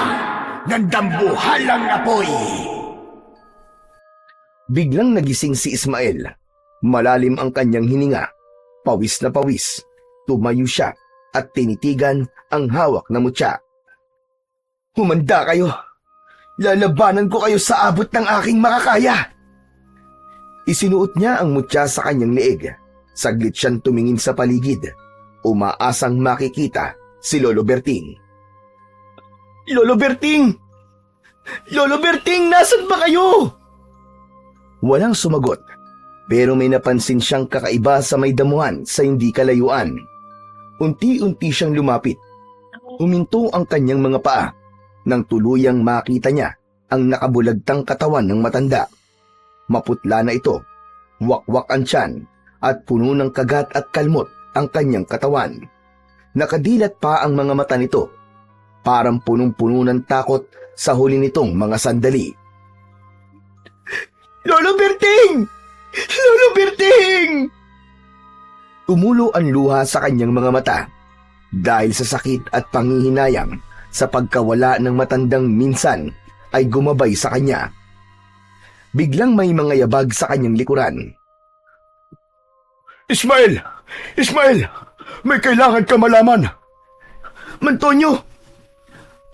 ng dambuhalang apoy.
Biglang nagising si Ismael. Malalim ang kanyang hininga. Pawis na pawis. Tumayo siya at tinitigan ang hawak na mutya.
Humanda kayo. Lalabanan ko kayo sa abot ng aking makakaya.
Isinuot niya ang mutya sa kanyang leeg. Saglit siyang tumingin sa paligid. Umaasang makikita si Lolo Berting.
Lolo Berting! Lolo Berting, nasan ba kayo?
Walang sumagot, pero may napansin siyang kakaiba sa may damuhan sa hindi kalayuan. Unti-unti siyang lumapit. Huminto ang kanyang mga paa nang tuluyang makita niya ang nakabulagtang katawan ng matanda. Maputla na ito, wakwak ang tiyan at puno ng kagat at kalmot ang kanyang katawan. Nakadilat pa ang mga mata nito. Parang punong-puno ng takot sa huli nitong mga sandali.
Lolo Berting! Lolo Berting!
Tumulo ang luha sa kanyang mga mata dahil sa sakit at panghihinayang sa pagkawala ng matandang minsan ay gumabay sa kanya. Biglang may mga yabag sa kanyang likuran.
Ismael! Ismael! May kailangan ka malaman. Mantonyo!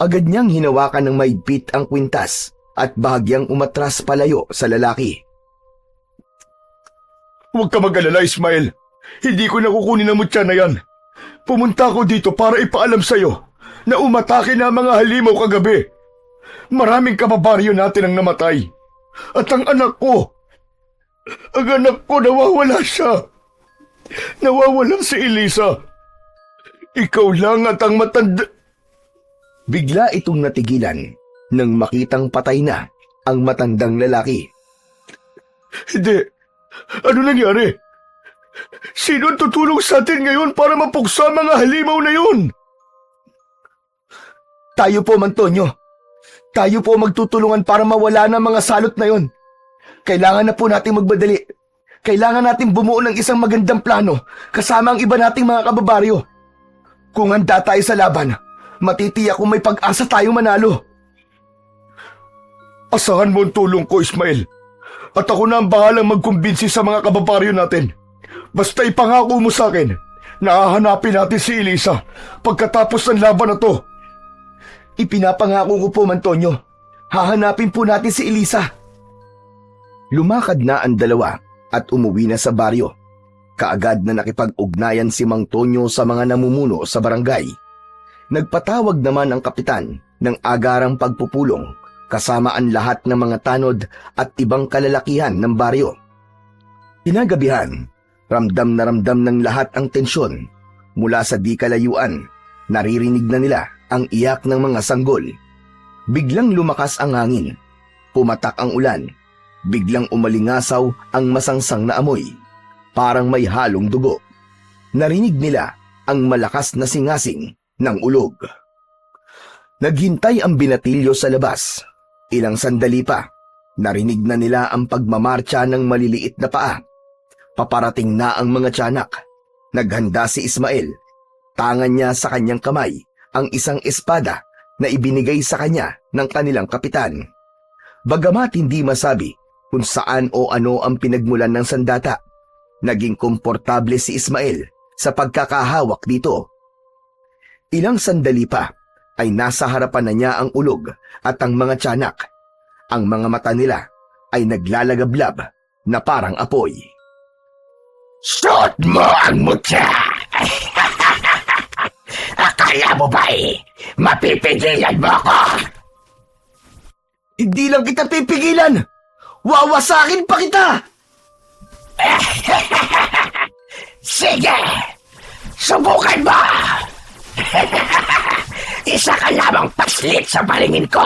Agad niyang hinawakan ng mahigpit ang kwintas at bahagyang umatras palayo sa lalaki.
Huwag ka mag-alala, Ismael. Hindi ko nakukunin ang mutya na yan. Pumunta ako dito para ipaalam sa'yo na umatake na ang mga halimaw kagabi. Maraming kababaryo natin ang namatay. At ang anak ko nawawala siya. Nawawala si Elisa. Ikaw lang at ang matanda...
Bigla itong natigilan nang makitang patay na ang matandang lalaki.
Hindi. Ano nangyari? Sino ang tutulong sa atin ngayon para mapuksa ang mga halimaw na yun?
Tayo po, Mantonyo. Tayo po magtutulungan para mawala na mga salot na yon. Kailangan na po nating magbadali. Kailangan nating bumuo ng isang magandang plano kasama ang iba nating mga kababaryo. Kung handa tayo sa laban, matitiyak kung may pag-asa tayo manalo.
Asahan mo ang tulong ko, Ismael. At ako na ang bahalang magkumbinsi sa mga kababaryo natin. Basta ipangako mo sa akin na hahanapin natin si Elisa pagkatapos ng laban na to.
Ipinapangako ko po, Mantonyo. Hahanapin po natin si Elisa. Lumakad na ang dalawa at umuwi na sa baryo. Kaagad na nakipag-ugnayan si Mang Tonyo sa mga namumuno sa barangay. Nagpatawag naman ang kapitan ng agarang pagpupulong kasama ang lahat ng mga tanod at ibang kalalakihan ng baryo. Kinagabihan, ramdam na ramdam ng lahat ang tensyon. Mula sa di kalayuan, naririnig na nila ang iyak ng mga sanggol. Biglang lumakas ang hangin. Pumatak ang ulan. Biglang umalingasaw ang masangsang na amoy. Parang may halong dugo. Narinig nila ang malakas na singasing ng ulog. Naghintay ang binatilyo sa labas. Ilang sandali pa, narinig na nila ang pagmamarcha ng maliliit na paa. Paparating na ang mga tiyanak. Naghanda si Ismael. Tangan niya sa kanyang kamay ang isang espada na ibinigay sa kanya ng kanilang kapitan. Bagamat hindi masabi kung saan o ano ang pinagmulan ng sandata, naging komportable si Ismael sa pagkakahawak dito. Ilang sandali pa ay nasa harapan na niya ang ulog at ang mga tiyanak. Ang mga mata nila ay naglalagablab na parang apoy.
Suot mo ang mutya! Akala mo ba mapipigilan mo ako?
Hindi lang kita pipigilan! Wawasakin pa kita!
Sige! Subukan mo! Isa ka lamang paslit sa palingin ko!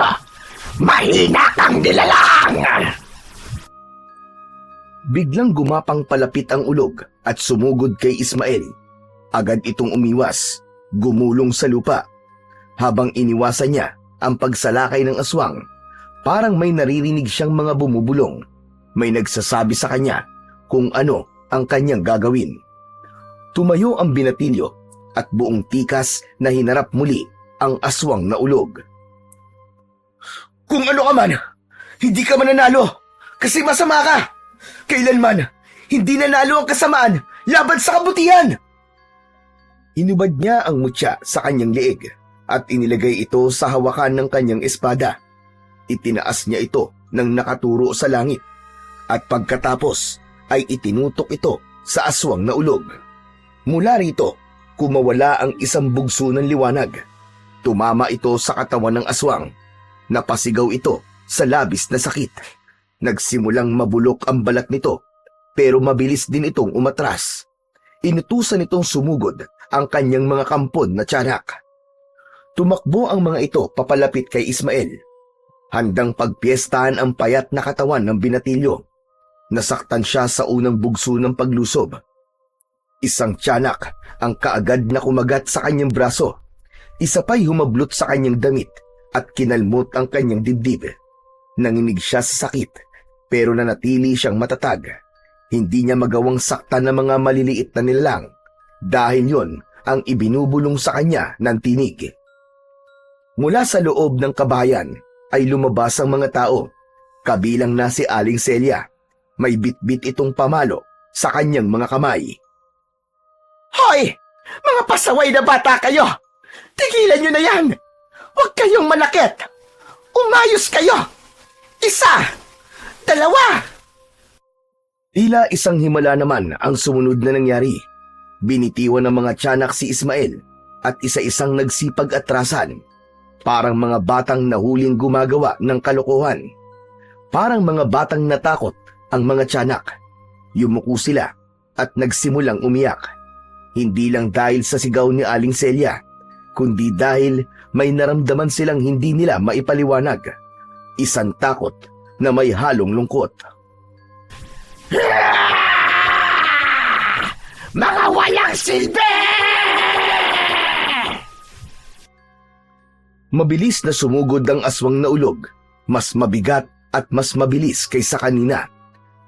Mahina kang nilalang!
Biglang gumapang palapit ang ulog at sumugod kay Ismael. Agad itong umiwas, gumulong sa lupa. Habang iniwasan niya ang pagsalakay ng aswang, parang may naririnig siyang mga bumubulong. May nagsasabi sa kanya kung ano ang kanyang gagawin. Tumayo ang binatilyo at buong tikas na hinarap muli ang aswang na ulog.
Kung ano ka man, hindi ka mananalo kasi masama ka. Kailanman, hindi nanalo ang kasamaan laban sa kabutihan.
Inubad niya ang mutya sa kanyang leeg at inilagay ito sa hawakan ng kanyang espada. Itinaas niya ito ng nakaturo sa langit at pagkatapos ay itinutok ito sa aswang na ulog. Mula rito, kumawala ang isang bugso ng liwanag. Tumama ito sa katawan ng aswang. Napasigaw ito sa labis na sakit. Nagsimulang mabulok ang balat nito, pero mabilis din itong umatras. Inutusan itong sumugod ang kanyang mga kampon na tiyanak. Tumakbo ang mga ito papalapit kay Ismael. Handang pagpiestahan ang payat na katawan ng binatilyo. Nasaktan siya sa unang bugso ng paglusob. Isang tiyanak ang kaagad na kumagat sa kanyang braso. Isa pa'y humablot sa kanyang damit at kinalmot ang kanyang dibdib. Nanginig siya sa sakit, pero nanatili siyang matatag. Hindi niya magawang saktan ng mga maliliit na nilalang dahil yon ang ibinubulong sa kanya ng tinig. Mula sa loob ng kabahayan ay lumabas ang mga tao, kabilang na si Aling Celia. May bitbit itong pamalo sa kanyang mga kamay.
Hoy! Mga pasaway na bata kayo! Tigilan nyo na yan! Huwag kayong manakit! Umayos kayo! Isa! Dalawa!
Tila isang himala naman ang sumunod na nangyari. Binitiwan ng mga tiyanak si Ismael at isa-isang nagsipag-atrasan. Parang mga batang nahuling gumagawa ng kalokohan. Parang mga batang natakot ang mga tiyanak. Yumuko sila at nagsimulang umiyak. Hindi lang dahil sa sigaw ni Aling Celia, kundi dahil may naramdaman silang hindi nila maipaliwanag. Isang takot na may halong lungkot.
Mga walang silbi!
Mabilis na sumugod ang aswang na ulog, mas mabigat at mas mabilis kaysa kanina.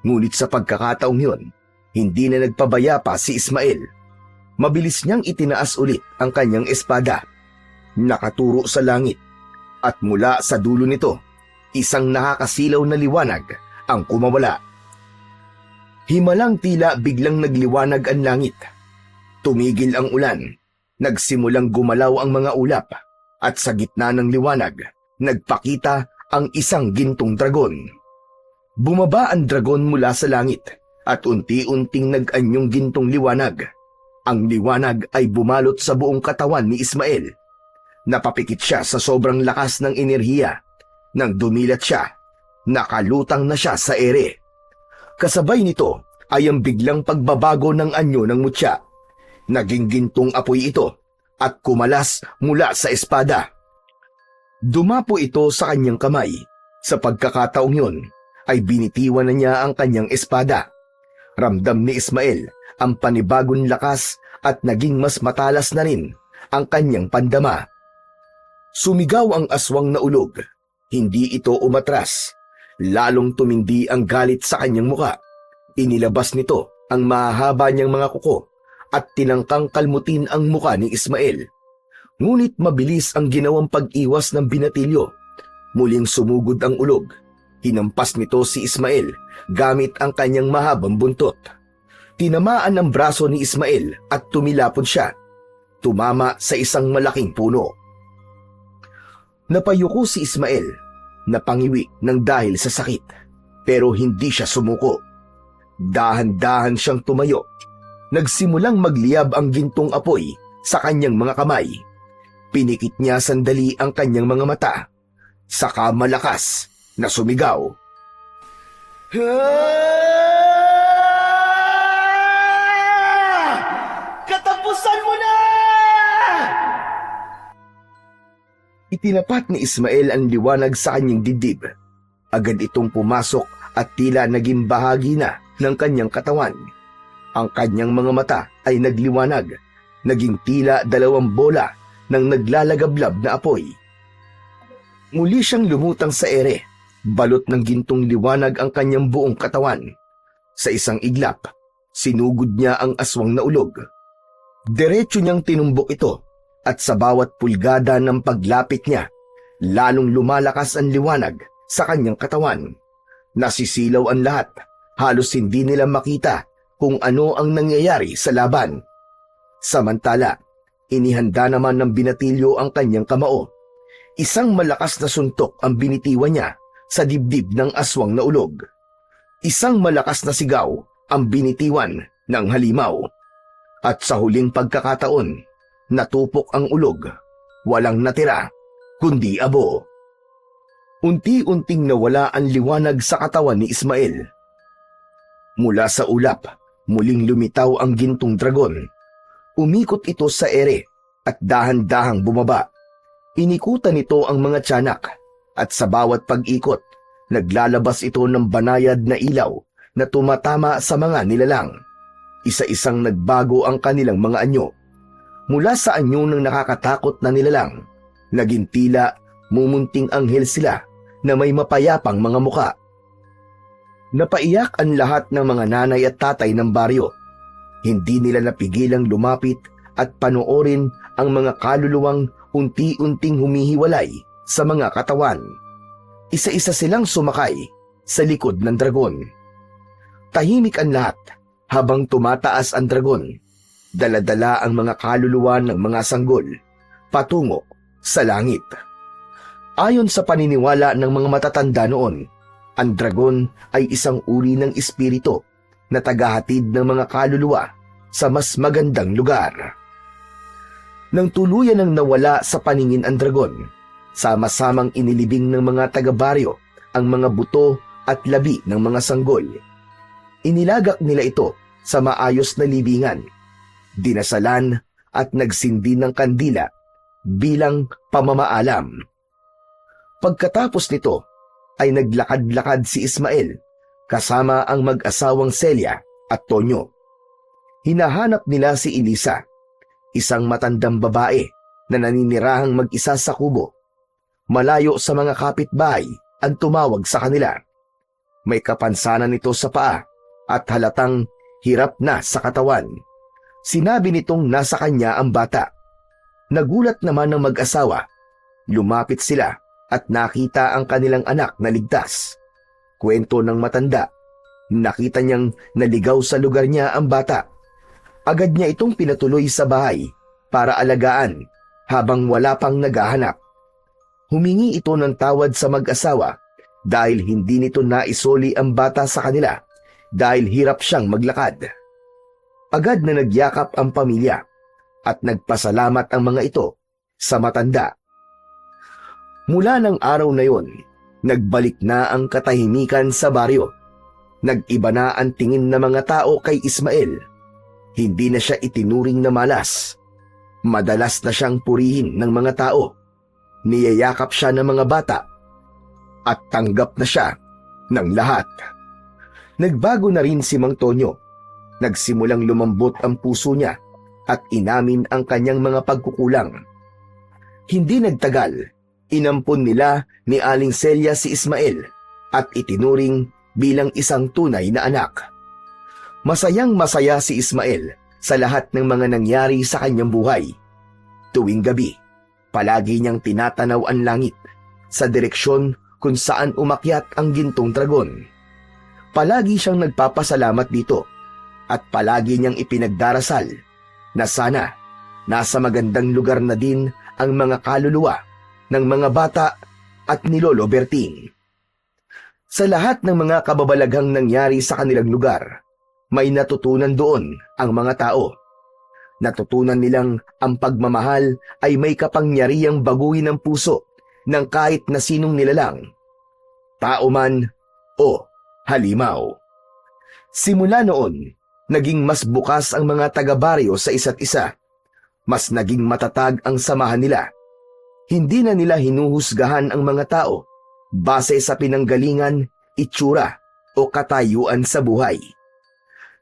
Ngunit sa pagkakataong yun, hindi na nagpabaya pa si Ismael. Mabilis niyang itinaas ulit ang kanyang espada. Nakaturo sa langit at mula sa dulo nito, isang nakakasilaw na liwanag ang kumawala. Himalang tila biglang nagliwanag ang langit. Tumigil ang ulan, nagsimulang gumalaw ang mga ulap, at sa gitna ng liwanag, nagpakita ang isang gintong dragon. Bumaba ang dragon mula sa langit at unti-unting nag-anyong gintong liwanag. Ang liwanag ay bumalot sa buong katawan ni Ismael. Napapikit siya sa sobrang lakas ng enerhiya. Nang dumilat siya, nakalutang na siya sa ere. Kasabay nito ay ang biglang pagbabago ng anyo ng mutya. Naging gintong apoy ito at kumalas mula sa espada. Dumapo ito sa kanyang kamay. Sa pagkakataong yun, ay binitiwan na niya ang kanyang espada. Ramdam ni Ismael ang panibagong lakas at naging mas matalas na rin ang kanyang pandama. Sumigaw ang aswang na ulog. Hindi ito umatras. Lalong tumindi ang galit sa kanyang muka. Inilabas nito ang mahahaba niyang mga kuko at tinangkang kalmutin ang muka ni Ismael. Ngunit mabilis ang ginawang pag-iwas ng binatilyo. Muling sumugod ang ulog. Hinampas nito si Ismael gamit ang kanyang mahabang buntot. Tinamaan ang braso ni Ismael at tumilapon siya. Tumama sa isang malaking puno. Napayuko si Ismael, napangiwi ng dahil sa sakit, pero hindi siya sumuko. Dahan-dahan siyang tumayo. Nagsimulang magliyab ang gintong apoy sa kanyang mga kamay. Pinikit niya sandali ang kanyang mga mata. Saka malakas na sumigaw.
Katapusan mo na!
Itinapat ni Ismael ang liwanag sa kanyang dibdib. Agad itong pumasok at tila naging bahagi na ng kanyang katawan. Ang kanyang mga mata ay nagliwanag, naging tila 2 bola ng naglalagablab na apoy. Muli siyang lumutang sa ere, balot ng gintong liwanag ang kanyang buong katawan. Sa isang iglap, sinugod niya ang aswang na ulog. Diretso niyang tinumbok ito at sa bawat pulgada ng paglapit niya, lalong lumalakas ang liwanag sa kanyang katawan. Nasisilaw ang lahat, halos hindi nila makita kung ano ang nangyayari sa laban. Samantala, inihanda naman ng binatilyo ang kanyang kamao. Isang malakas na suntok ang binitiwan niya sa dibdib ng aswang na ulog. Isang malakas na sigaw ang binitiwan ng halimaw. At sa huling pagkakataon, natupok ang ulog. Walang natira, kundi abo. Unti-unting nawala ang liwanag sa katawan ni Ismael. Mula sa ulap, muling lumitaw ang gintong dragon. Umikot ito sa ere at dahan-dahang bumaba. Inikutan nito ang mga tiyanak at sa bawat pag-ikot, naglalabas ito ng banayad na ilaw na tumatama sa mga nilalang. Isa-isang nagbago ang kanilang mga anyo. Mula sa anyo ng nakakatakot na nilalang, naging tila mumunting anghel sila na may mapayapang mga muka. Napaiyak ang lahat ng mga nanay at tatay ng baryo. Hindi nila napigilang lumapit at panoorin ang mga kaluluwang unti-unting humihiwalay sa mga katawan. Isa-isa silang sumakay sa likod ng dragon. Tahimik ang lahat habang tumataas ang dragon. Dala-dala ang mga kaluluwa ng mga sanggol. patungo sa langit. Ayon sa paniniwala ng mga matatanda noon, ang dragon ay isang uri ng espiritu na tagahatid ng mga kaluluwa sa mas magandang lugar. Nang tuluyan ng nawala sa paningin ang dragon, sama-samang inilibing ng mga taga-baryo ang mga buto at labi ng mga sanggol. Inilagak nila ito sa maayos na libingan, dinasalan at nagsindi ng kandila bilang pamamaalam. Pagkatapos nito ay naglakad-lakad si Ismael kasama ang mag-asawang Celia at Tonyo. Hinahanap nila si Elisa, isang matandang babae na naninirahang mag-isa sa kubo. Malayo sa mga kapitbahay ang tumawag sa kanila. May kapansanan nito sa paa at halatang hirap na sa katawan. Sinabi nitong nasa kanya ang bata. Nagulat naman ng mag-asawa. Lumapit sila at nakita ang kanilang anak na ligtas. Kwento ng matanda, nakita niyang naligaw sa lugar niya ang bata. Agad niya itong pinatuloy sa bahay para alagaan habang wala pang naghahanap. Humingi ito ng tawad sa mag-asawa dahil hindi nito naisoli ang bata sa kanila dahil hirap siyang maglakad. Agad na nagyakap ang pamilya at nagpasalamat ang mga ito sa matanda. Mula ng araw na yon, nagbalik na ang katahimikan sa baryo. Nag-iba na ang tingin ng mga tao kay Ismael. Hindi na siya itinuring na malas. Madalas na siyang purihin ng mga tao. Niyayakap siya ng mga bata at tanggap na siya ng lahat. Nagbago na rin si Mang Tonyo. Nagsimulang lumambot ang puso niya at inamin ang kanyang mga pagkukulang. Hindi nagtagal, inampun nila ni Aling Celia si Ismael at itinuring bilang isang tunay na anak. Masayang masaya si Ismael sa lahat ng mga nangyari sa kanyang buhay. Tuwing gabi, palagi niyang tinatanaw ang langit sa direksyon kung saan umakyat ang gintong dragon. Palagi siyang nagpapasalamat dito at palagi niyang ipinagdarasal na sana nasa magandang lugar na din ang mga kaluluwa ng mga bata at ni Lolo Berting. Sa lahat ng mga kababalaghang nangyari sa kanilang lugar, may natutunan doon ang mga tao. Natutunan nilang ang pagmamahal ay may kapangyarihang baguhin ang puso ng kahit na sinong nilalang, tao man o halimaw. Simula noon, naging mas bukas ang mga taga-baryo sa isa't isa. Mas naging matatag ang samahan nila. Hindi na nila hinuhusgahan ang mga tao base sa pinanggalingan, itsura o katayuan sa buhay.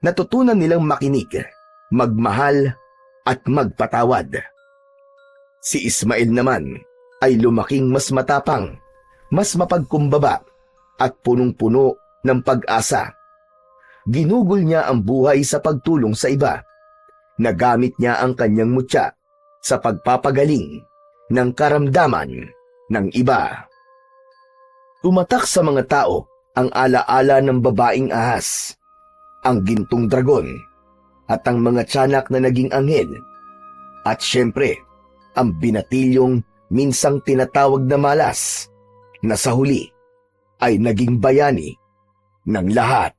Natutunan nilang makinig, magmahal at magpatawad. Si Ismael naman ay lumaking mas matapang, mas mapagkumbaba at punong-puno ng pag-asa. Ginugol niya ang buhay sa pagtulong sa iba. Nagamit niya ang kanyang mutya sa pagpapagaling ng karamdaman ng iba. Tumatak sa mga tao ang alaala ng babaeng ahas, ang gintong dragon, at ang mga tiyanak na naging anghel, at syempre, ang binatilyong minsang tinatawag na malas, na sa huli ay naging bayani ng lahat.